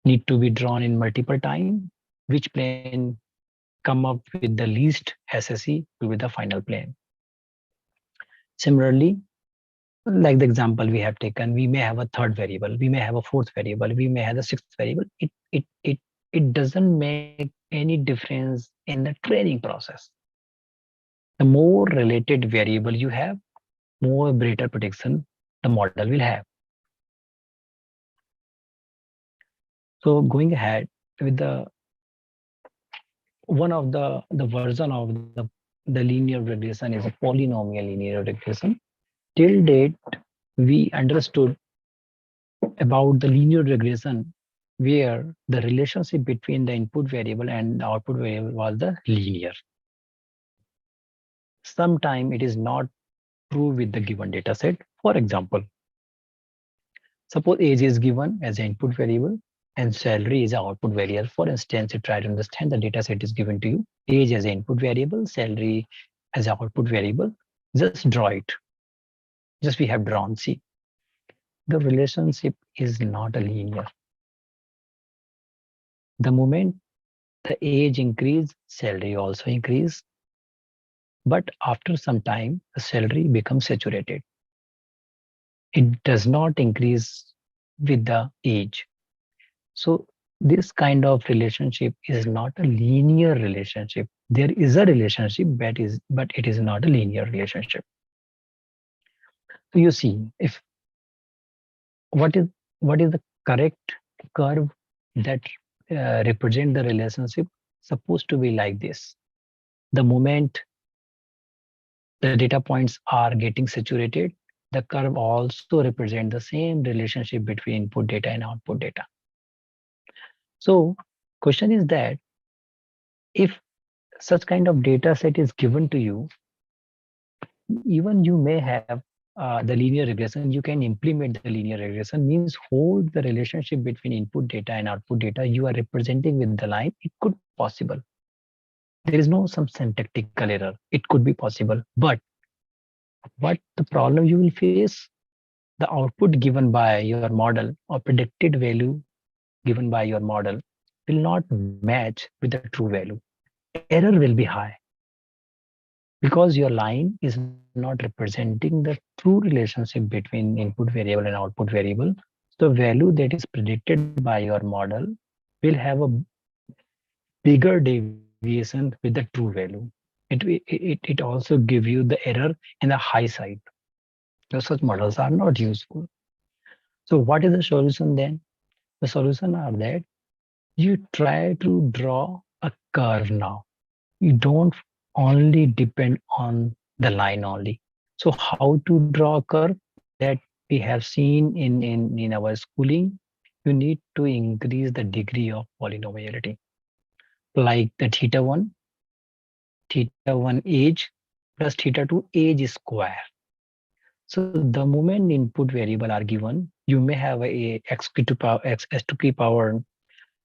need to be drawn in multiple time. Which plane come up with the least SSE will be the final plane. Similarly, like the example we have taken, we may have a third variable, we may have a fourth variable, we may have a sixth variable. It doesn't make any difference in the training process. The more related variable you have, more greater protection the model will have. So going ahead with the one of the version of the linear regression is a polynomial linear regression. Till date, we understood about the linear regression where the relationship between the input variable and the output variable was the linear. Sometimes it is not true with the given data set. For example, suppose age is given as an input variable and salary is an output variable. For instance, you try to understand the data set is given to you, age as an input variable, salary as an output variable. Just draw it. Just we have drawn. See, the relationship is not a linear. The moment the age increase, salary also increase. But after some time, the salary becomes saturated. It does not increase with the age. So this kind of relationship is not a linear relationship. There is a relationship, but it is not a linear relationship. So you see, if what is the correct curve that represent the relationship supposed to be like this. The moment the data points are getting saturated, the curve also represent the same relationship between input data and output data. So question is that if such kind of data set is given to you, even you may have the linear regression, you can implement the linear regression, means hold the relationship between input data and output data you are representing with the line. It could possible. There is no some syntactical error. It could be possible. But what the problem you will face, the output given by your model or predicted value given by your model will not match with the true value. Error will be high because your line is not representing the true relationship between input variable and output variable. So value that is predicted by your model will have a bigger deviation with the true value. It also give you the error in the high side. So such models are not useful. So what is the solution then? The solution are that you try to draw a curve now. You don't only depend on the line only. So how to draw a curve that we have seen in our schooling, you need to increase the degree of polynomiality. Like the theta 1 age plus theta 2 age square. So the moment input variable are given, you may have a x to power x s to p power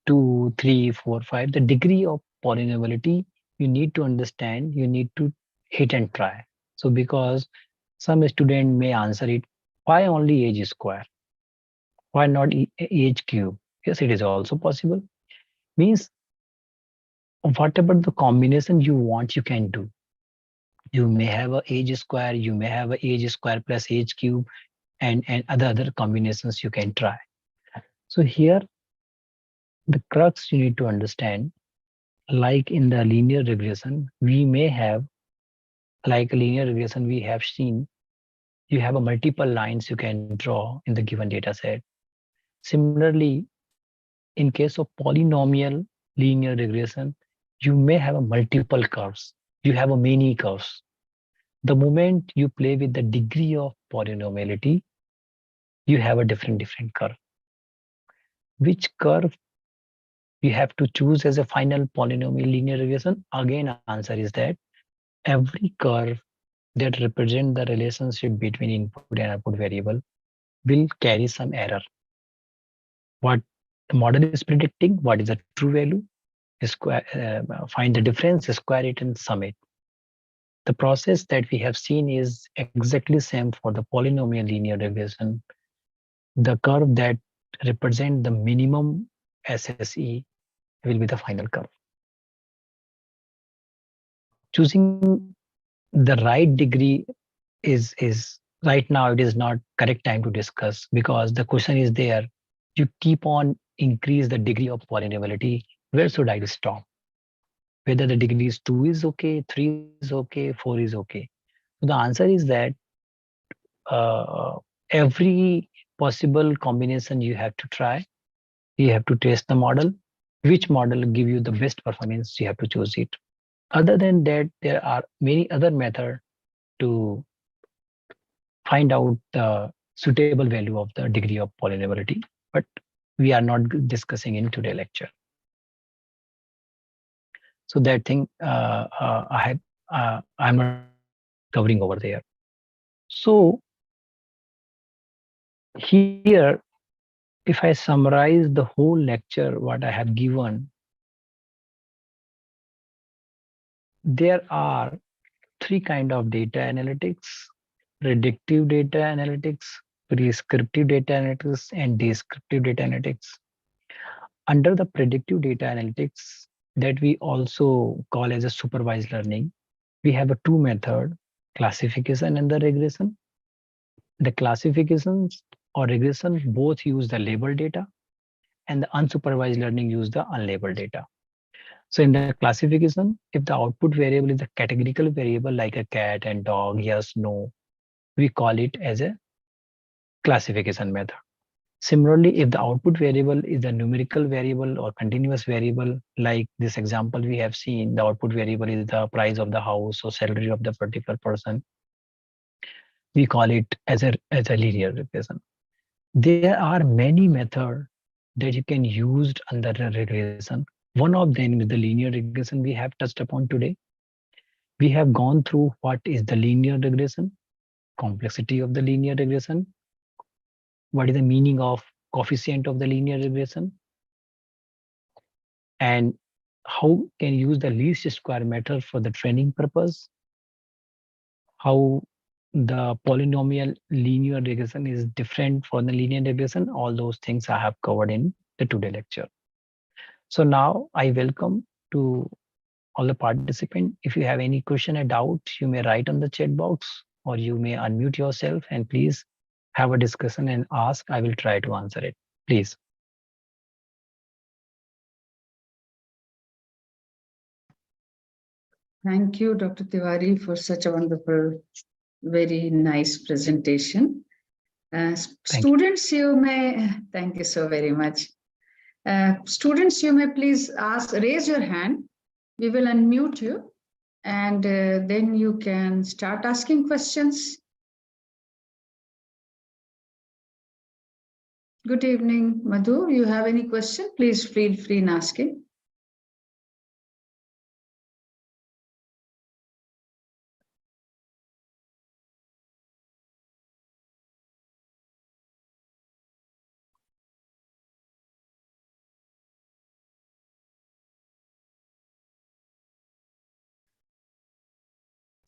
2, 3, 4, 5. The degree of polynomiality you need to understand, you need to hit and try. So because some student may answer it, why only age square? Why not age cube? Yes, it is also possible. Means whatever the combination you want, you can do. You may have a age square, you may have a age square plus age cube, and other combinations you can try. So here, the crux you need to understand, like in the linear regression, we may have, like linear regression we have seen, you have a multiple lines you can draw in the given data set. Similarly, in case of polynomial linear regression, you may have a multiple curves. You have a many curves. The moment you play with the degree of polynomiality, you have a different curve. Which curve you have to choose as a final polynomial linear regression? Again, answer is that every curve that represent the relationship between input and output variable will carry some error. What the model is predicting, what is the true value, find the difference, square it and sum it. The process that we have seen is exactly same for the polynomial linear regression. The curve that represent the minimum SSE will be the final curve. Choosing the right degree is right now it is not correct time to discuss, because the question is there. You keep on increase the degree of polynomiality. Where should I stop? Whether the degree is 2 is okay, 3 is okay, 4 is okay. So the answer is that every possible combination you have to try. You have to test the model. Which model give you the best performance? You have to choose it. Other than that, there are many other methods to find out the suitable value of the degree of polynomiality, but we are not discussing in today lecture. So that thing I'm not covering over there. So here, if I summarize the whole lecture, what I have given, there are three kind of data analytics: predictive data analytics, prescriptive data analytics, and descriptive data analytics. Under the predictive data analytics, that we also call as a supervised learning, we have a two method: classification and the regression. The classifications or regression both use the labeled data, and the unsupervised learning use the unlabeled data. So in the classification, if the output variable is a categorical variable like a cat and dog, yes, no, we call it as a classification method. Similarly, if the output variable is a numerical variable or continuous variable, like this example we have seen, the output variable is the price of the house or salary of the particular person, we call it as a linear regression. There are many methods that you can use under the regression. One of them is the linear regression we have touched upon today. We have gone through what is the linear regression, complexity of the linear regression, what is the meaning of coefficient of the linear regression, and how can you use the least square method for the training purpose, how the polynomial linear regression is different from the linear regression. All those things I have covered in the today lecture. So now I welcome to all the participants. If you have any question or doubt, you may write on the chat box, or you may unmute yourself and please have a discussion and ask. I will try to answer it. Please. Thank you, Dr. Tiwari, for such a wonderful, very nice presentation. Students, you may, thank you so very much. Students, you may please raise your hand. We will unmute you, and then you can start asking questions. Good evening, Madhu. You have any question? Please feel free in asking.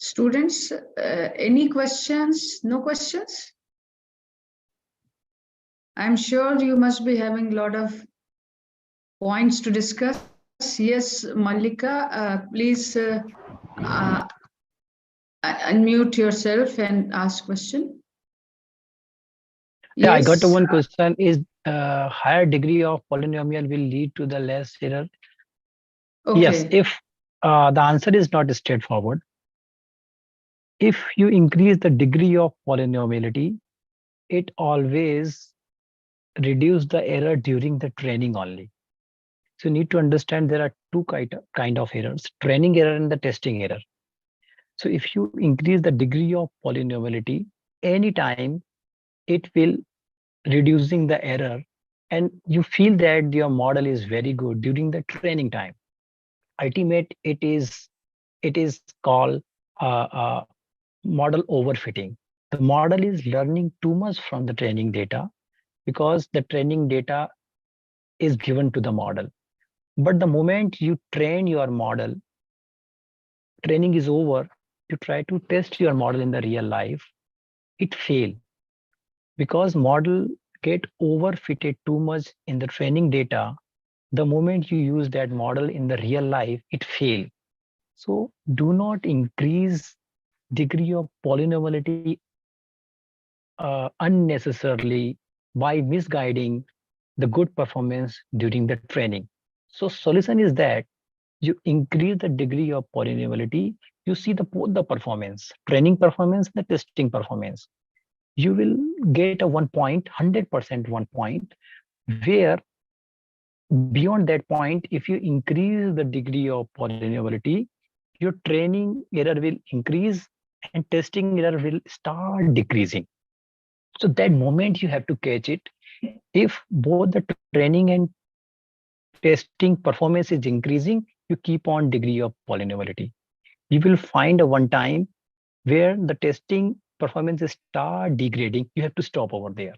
Students, any questions? No questions? I'm sure you must be having a lot of points to discuss. Yes, Malika, please unmute yourself and ask question. Yeah, Yes. I got one question. Is higher degree of polynomial will lead to the less error? Okay. Yes, if the answer is not straightforward. If you increase the degree of polynomiality, it always reduce the error during the training only. So you need to understand there are two kind of errors: training error and the testing error. So if you increase the degree of polynomiality, anytime it will reducing the error, and you feel that your model is very good during the training time. Ultimate, it is called model overfitting. The model is learning too much from the training data, because the training data is given to the model. But the moment you train your model, training is over, you try to test your model in the real life, it fail, because model get overfitted too much in the training data. The moment you use that model in the real life, it fail. So do not increase degree of polynomiality unnecessarily by misguiding the good performance during the training. So solution is that you increase the degree of polynomiality, you see the both the performance, training performance, the testing performance. You will get a 1 point, 100% 1 point, where beyond that point, if you increase the degree of polynomiality, your training error will increase and testing error will start decreasing. So that moment you have to catch it. If both the training and testing performance is increasing, you keep on degree of polynomiality. You will find a one time where the testing performance start degrading. You have to stop over there.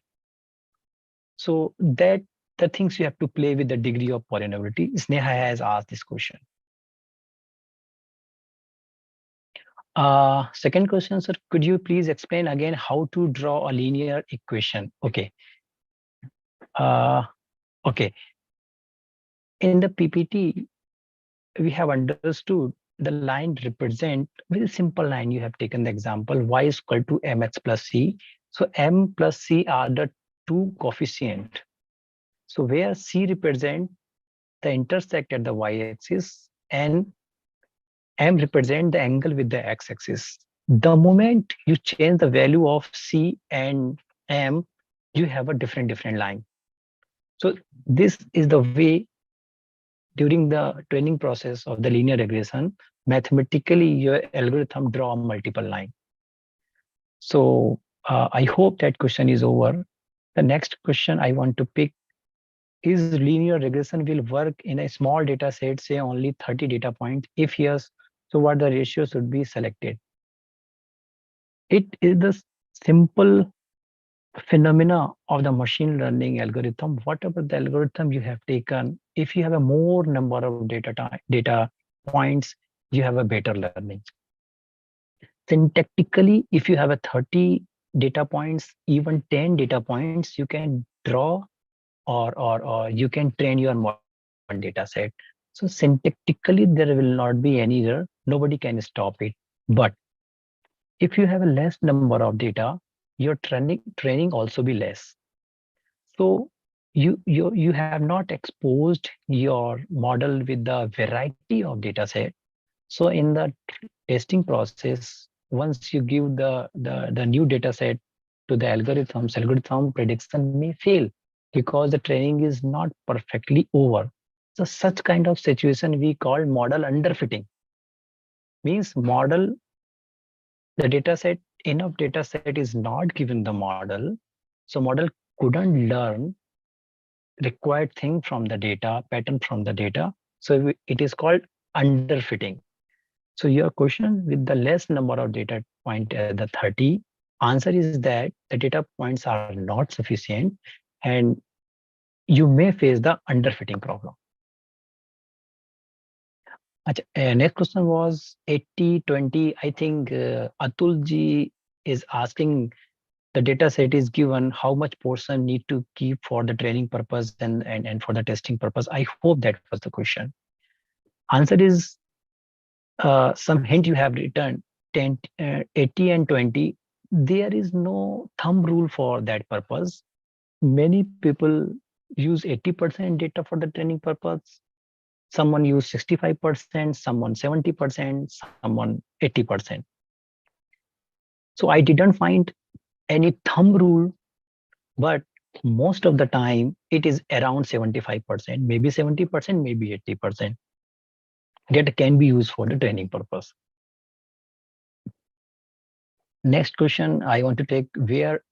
So that the things you have to play with the degree of polynomiality. Sneha has asked this question. Second question, sir, could you please explain again how to draw a linear equation? Okay. Okay. In the PPT, we have understood the line represent very simple line. You have taken the example y is equal to mx plus c. So m plus c are the two coefficient. So where c represent the intersect at the y-axis and m represent the angle with the x-axis. The moment you change the value of c and m, you have a different line. So this is the way during the training process of the linear regression, mathematically your algorithm draw multiple line. So I hope that question is over. The next question I want to pick is linear regression will work in a small data set, say only 30 data points. If yes, so what the ratio should be selected? It is the simple phenomena of the machine learning algorithm. Whatever the algorithm you have taken, if you have a more number of data points, you have a better learning. Syntactically, if you have a 30 data points, even 10 data points, you can draw or you can train your one data set. So syntactically, there will not be any error. Nobody can stop it. But if you have a less number of data, your training also be less. So you have not exposed your model with the variety of data set. So in the testing process, once you give the new data set to the algorithm prediction may fail because the training is not perfectly over. So such kind of situation we call model underfitting. Means model, the data set, enough data set is not given the model. So model couldn't learn required thing from the data, pattern from the data. So it is called underfitting. So your question with the less number of data point, the 30, answer is that the data points are not sufficient and you may face the underfitting problem. Next question was 80-20. I think Atul ji is asking, the data set is given, how much portion need to keep for the training purpose and for the testing purpose. I hope that was the question. Answer is some hint you have written 80 and 20. There is no thumb rule for that purpose. Many people use 80% data for the training purpose. Someone use 65%, someone 70%, someone 80%. So I didn't find any thumb rule, but most of the time it is around 75%, maybe 70%, maybe 80%. That can be used for the training purpose. Next question I want to take, where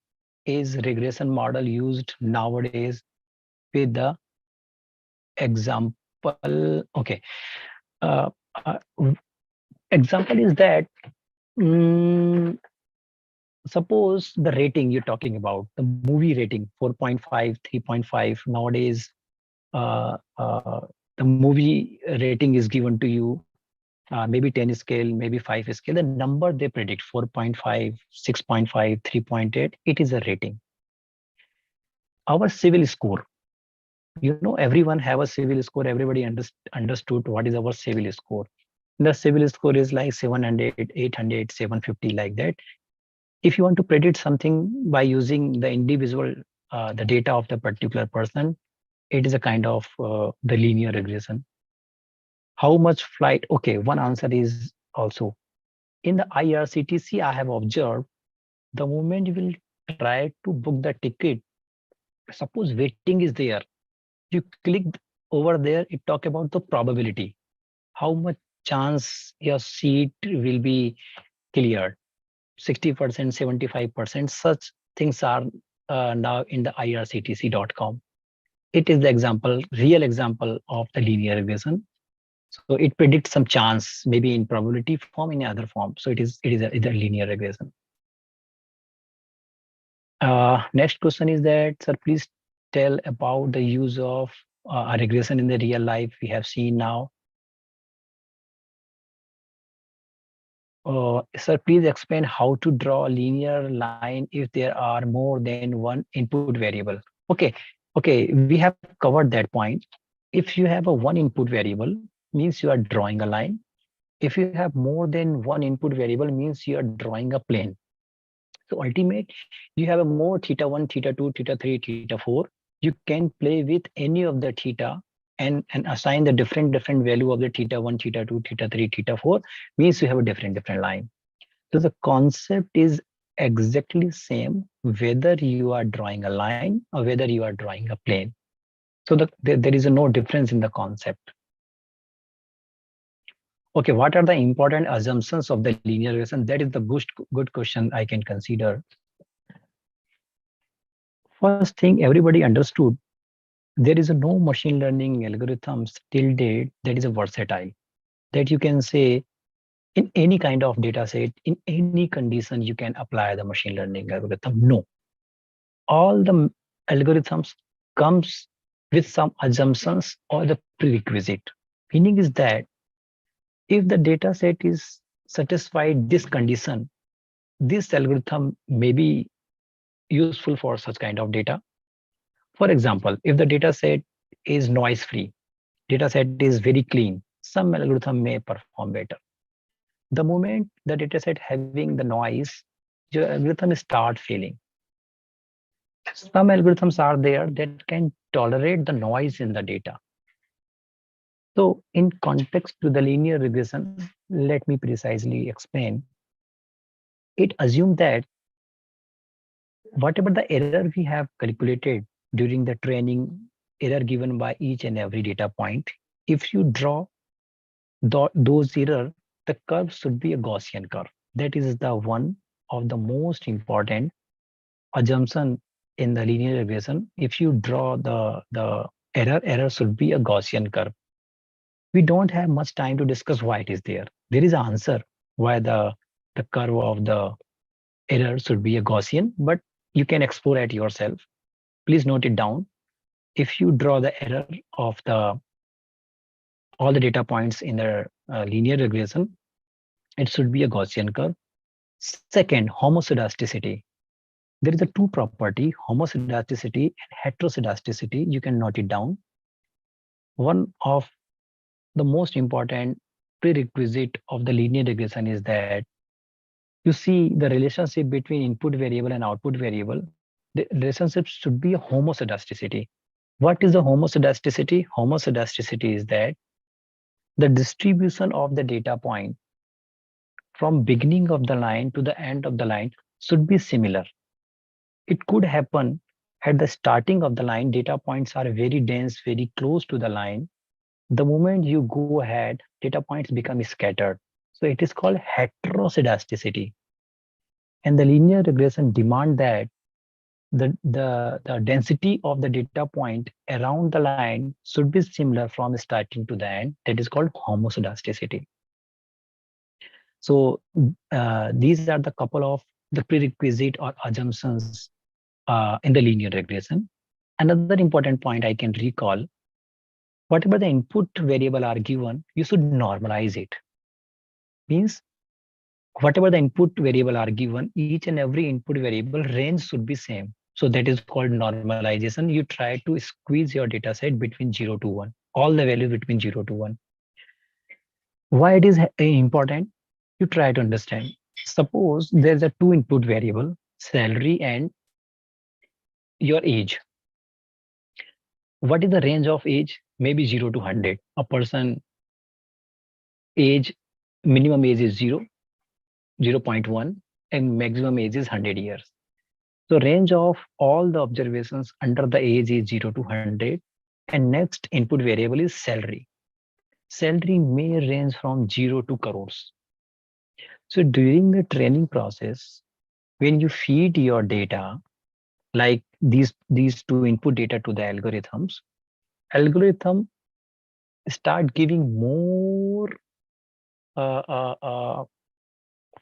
is regression model used nowadays with the example? Okay. Example is that suppose the rating you're talking about, the movie rating 4.5, 3.5. Nowadays, the movie rating is given to you, maybe 10 scale, maybe 5 scale. The number they predict 4.5, 6.5, 3.8, it is a rating. Our civil score, you know, everyone have a civil score. Everybody understood what is our civil score. The CIBIL score is like 700, 800, 750, like that. If you want to predict something by using the individual, the data of the particular person, it is a kind of the linear regression. How much flight? Okay, one answer is also in the IRCTC. I have observed the moment you will try to book the ticket, suppose waiting is there, you click over there, it talk about the probability, how much chance your seat will be cleared, 60%, 75%. Such things are now in the irctc.com. It is the example, real example of the linear regression. So it predicts some chance, maybe in probability form, in other form. So it is a linear regression. Next question is that, sir, please tell about the use of a regression in the real life we have seen now. Sir, please explain how to draw a linear line if there are more than one input variable. Okay, we have covered that point. If you have a one input variable, means you are drawing a line. If you have more than one input variable, means you are drawing a plane. So ultimate, you have a more theta1, theta2, theta3, theta4. You can play with any of the theta and assign the different value of the theta1, theta2, theta3, theta4, means you have a different line. So the concept is exactly same whether you are drawing a line or whether you are drawing a plane. So there is no difference in the concept. Okay, what are the important assumptions of the linear regression? That is the good question I can consider. First thing, everybody understood there is no machine learning algorithms till date that is a versatile, that you can say in any kind of data set, in any condition, you can apply the machine learning algorithm. No, all the algorithms comes with some assumptions or the prerequisite. Meaning is that if the data set is satisfied this condition, this algorithm may be useful for such kind of data. For example, if the data set is noise free, data set is very clean, some algorithm may perform better. The moment the data set having the noise, your algorithm start failing. Some algorithms are there that can tolerate the noise in the data. So in context to the linear regression, let me precisely explain. It assumes that whatever the error we have calculated during the training, error given by each and every data point, if you draw those error, the curve should be a Gaussian curve. That is the one of the most important assumption in the linear regression. If you draw the error should be a Gaussian curve. We don't have much time to discuss why it is there. There is an answer why the curve of the error should be a Gaussian, but you can explore it yourself. Please note it down. If you draw the error of all the data points in the linear regression, it should be a Gaussian curve. Second, homoscedasticity. There is a two property, homoscedasticity and heteroscedasticity. You can note it down. One of the most important prerequisite of the linear regression is that you see the relationship between input variable and output variable. The relationship should be a homoscedasticity. What is the homoscedasticity? Homoscedasticity is that the distribution of the data point from beginning of the line to the end of the line should be similar. It could happen at the starting of the line, data points are very dense, very close to the line. The moment you go ahead, data points become scattered. So it is called heteroscedasticity. And the linear regression demand that the density of the data point around the line should be similar from starting to the end. That is called homoscedasticity. So these are the couple of the prerequisite or assumptions in the linear regression. Another important point I can recall, whatever the input variable are given, you should normalize it. Means whatever the input variable are given, each and every input variable range should be same. So that is called normalization. You try to squeeze your data set between 0 to 1, all the values between 0 to 1. Why it is important? You try to understand. Suppose there's a two input variable, salary and your age. What is the range of age? Maybe 0 to 100. A person age, minimum age is 0, 0.1, and maximum age is 100 years. So range of all the observations under the age is 0 to 100, and next input variable is salary. Salary may range from 0 to crores. So during the training process, when you feed your data, like these two input data to the algorithm start giving more uh, uh, uh,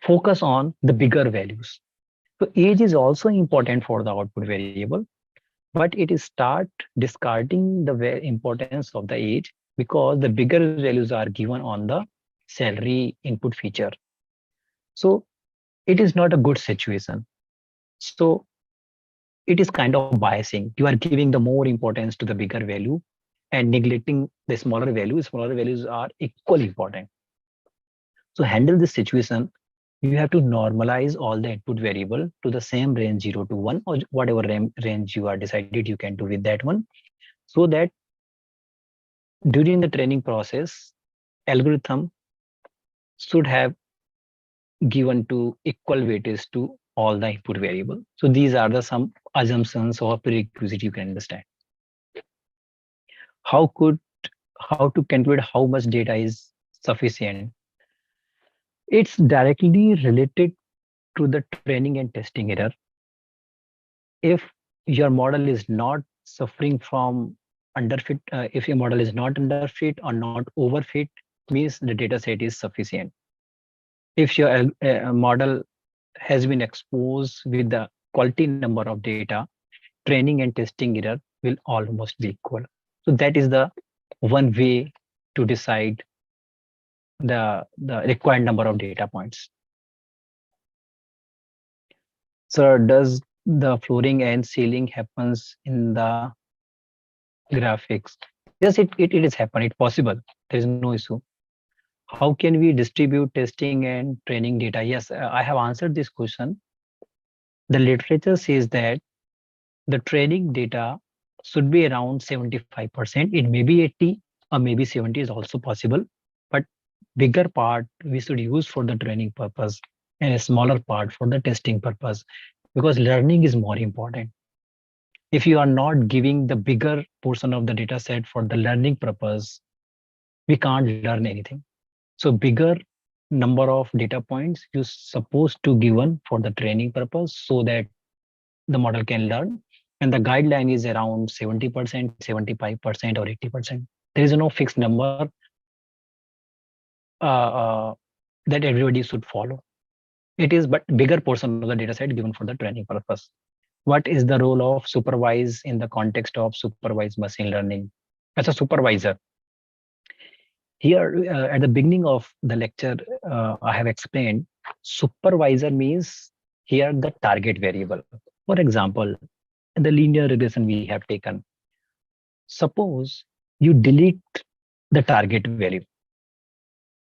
focus on the bigger values. So age is also important for the output variable, but it is start discarding the importance of the age because the bigger values are given on the salary input feature. So it is not a good situation. So it is kind of biasing. You are giving the more importance to the bigger value and neglecting the smaller values. Smaller values are equally important. So handle this situation, you have to normalize all the input variable to the same range 0 to 1 or whatever range you are decided you can do with that one, so that during the training process, algorithm should have given to equal weightage to all the input variable. So these are the some assumptions or prerequisite you can understand. How could how to calculate how much data is sufficient? It's directly related to the training and testing error. If your model is not suffering from underfit, if your model is not underfit or not overfit, means the data set is sufficient. If your model has been exposed with the quality number of data, training and testing error will almost be equal. So that is the one way to decide the required number of data points. So does the flooring and ceiling happens in the graphics? Yes, it is happen. It's possible. There is no issue. How can we distribute testing and training data? Yes, I have answered this question. The literature says that the training data should be around 75%. It may be 80 or maybe 70 is also possible. But bigger part we should use for the training purpose and a smaller part for the testing purpose, because learning is more important. If you are not giving the bigger portion of the data set for the learning purpose, we can't learn anything. So bigger number of data points you're supposed to given for the training purpose so that the model can learn. And the guideline is around 70%, 75%, or 80%. There is no fixed number that everybody should follow. It is but bigger portion of the data set given for the training purpose. What is the role of supervise in the context of supervised machine learning? As a supervisor, here at the beginning of the lecture, I have explained supervisor means here the target variable. For example, in the linear regression we have taken, suppose you delete the target value.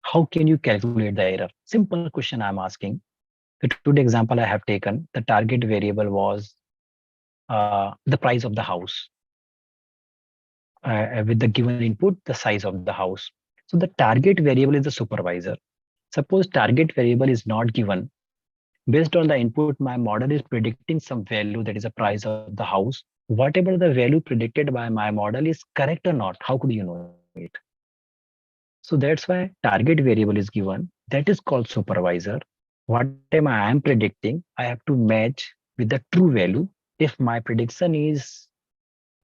How can you calculate the error? Simple question I'm asking. The today example I have taken, the target variable was the price of the house with the given input, the size of the house. So the target variable is the supervisor. Suppose target variable is not given. Based on the input, my model is predicting some value that is the price of the house. Whatever the value predicted by my model is correct or not, how could you know it? So that's why target variable is given. That is called supervisor. Whatever I am predicting, I have to match with the true value. If my prediction is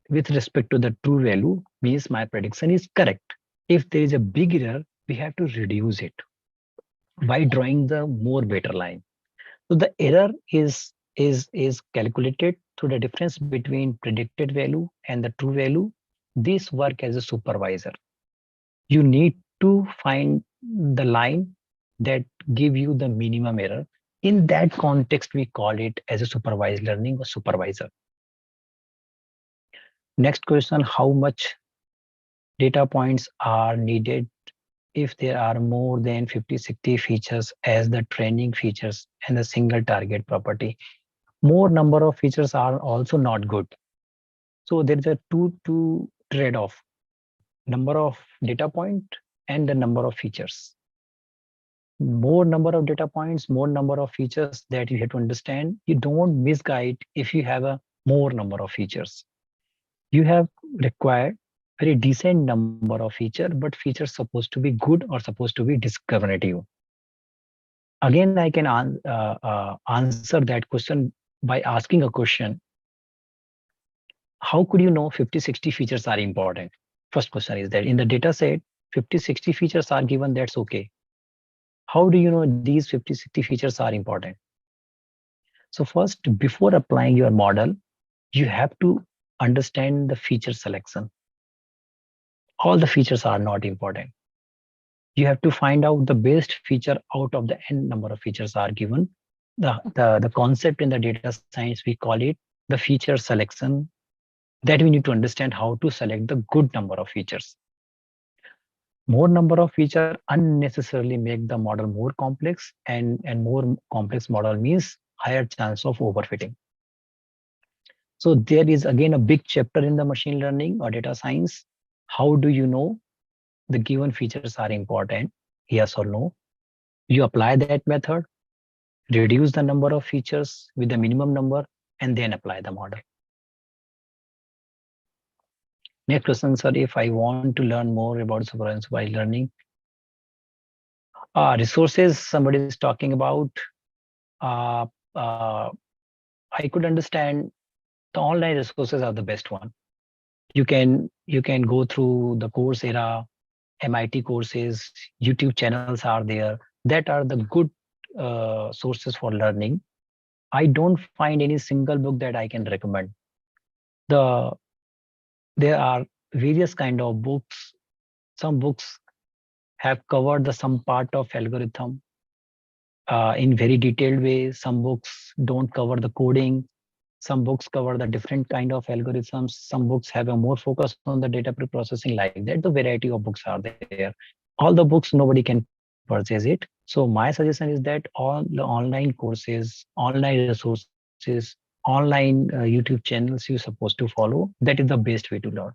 with respect to the true value, means my prediction is correct. If there is a big error, we have to reduce it by drawing the more better line. So the error is calculated through the difference between predicted value and the true value. This work as a supervisor. You need to find the line that give you the minimum error. In that context, we call it as a supervised learning or supervisor. Next question, how much data points are needed if there are more than 50-60 features as the training features and the single target property. More number of features are also not good. So there is a two trade-off: number of data point and the number of features. More number of data points, more number of features that you have to understand. You don't misguide if you have a more number of features. You have required very decent number of feature, but features supposed to be good or supposed to be discriminative. Again, I can answer that question by asking a question. How could you know 50-60 features are important? First question is that in the data set, 50-60 features are given, that's okay. How do you know these 50-60 features are important? So first, before applying your model, you have to understand the feature selection. All the features are not important. You have to find out the best feature out of the n number of features are given. The concept in the data science, we call it the feature selection, that we need to understand how to select the good number of features. More number of features unnecessarily make the model more complex, and more complex model means higher chance of overfitting. So there is again a big chapter in the machine learning or data science. How do you know the given features are important? Yes or no? You apply that method, reduce the number of features with the minimum number, and then apply the model. Next question, sir, if I want to learn more about supervised learning. Resources somebody is talking about. I could understand the online resources are the best one. You can go through the Coursera, MIT courses, YouTube channels are there. That are the good sources for learning. I don't find any single book that I can recommend. There are various kind of books. Some books have covered the some part of algorithm in very detailed way. Some books don't cover the coding. Some books cover the different kind of algorithms. Some books have a more focus on the data pre-processing. Like that, the variety of books are there. All the books, nobody can purchase it. So my suggestion is that all the online courses, online resources, online YouTube channels you're supposed to follow. That is the best way to learn.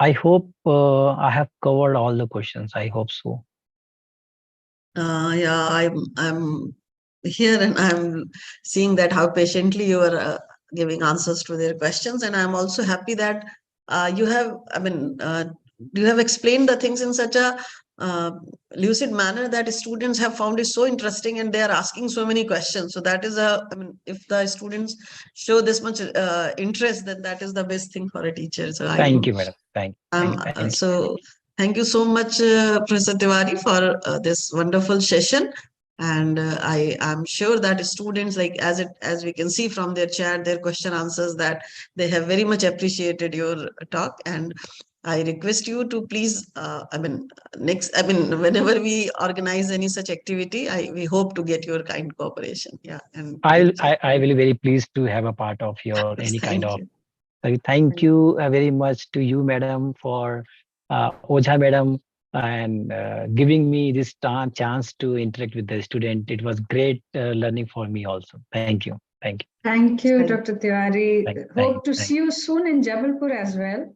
I hope I have covered all the questions. I hope so. Yeah, I'm here and I'm seeing that how patiently you are giving answers to their questions, and I'm also happy that you have, you have explained the things in such a lucid manner that students have found it so interesting and they are asking so many questions. So that is if the students show this much interest, then that is the best thing for a teacher. So Thank you, madam. Thank you. So thank you so much, Professor Tiwari, for this wonderful session. And I am sure that students, like as we can see from their chat, their question answers, that they have very much appreciated your talk. And I request you to please, whenever we organize any such activity, we hope to get your kind cooperation. Yeah, and I will be very pleased to have a part of your any kind of. Thank you very much to you, madam, for Ojha madam, and giving me this chance to interact with the student. It was great learning for me also. Thank you. Thank you. Thank you, Dr. Tiwari. Hope to thank see you soon in Jabalpur as well.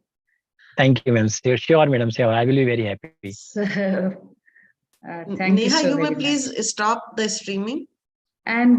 Thank you, madam. Sure, madam. Sure. I will be very happy. So, thank Neha, you so you may very please much. stop the streaming. And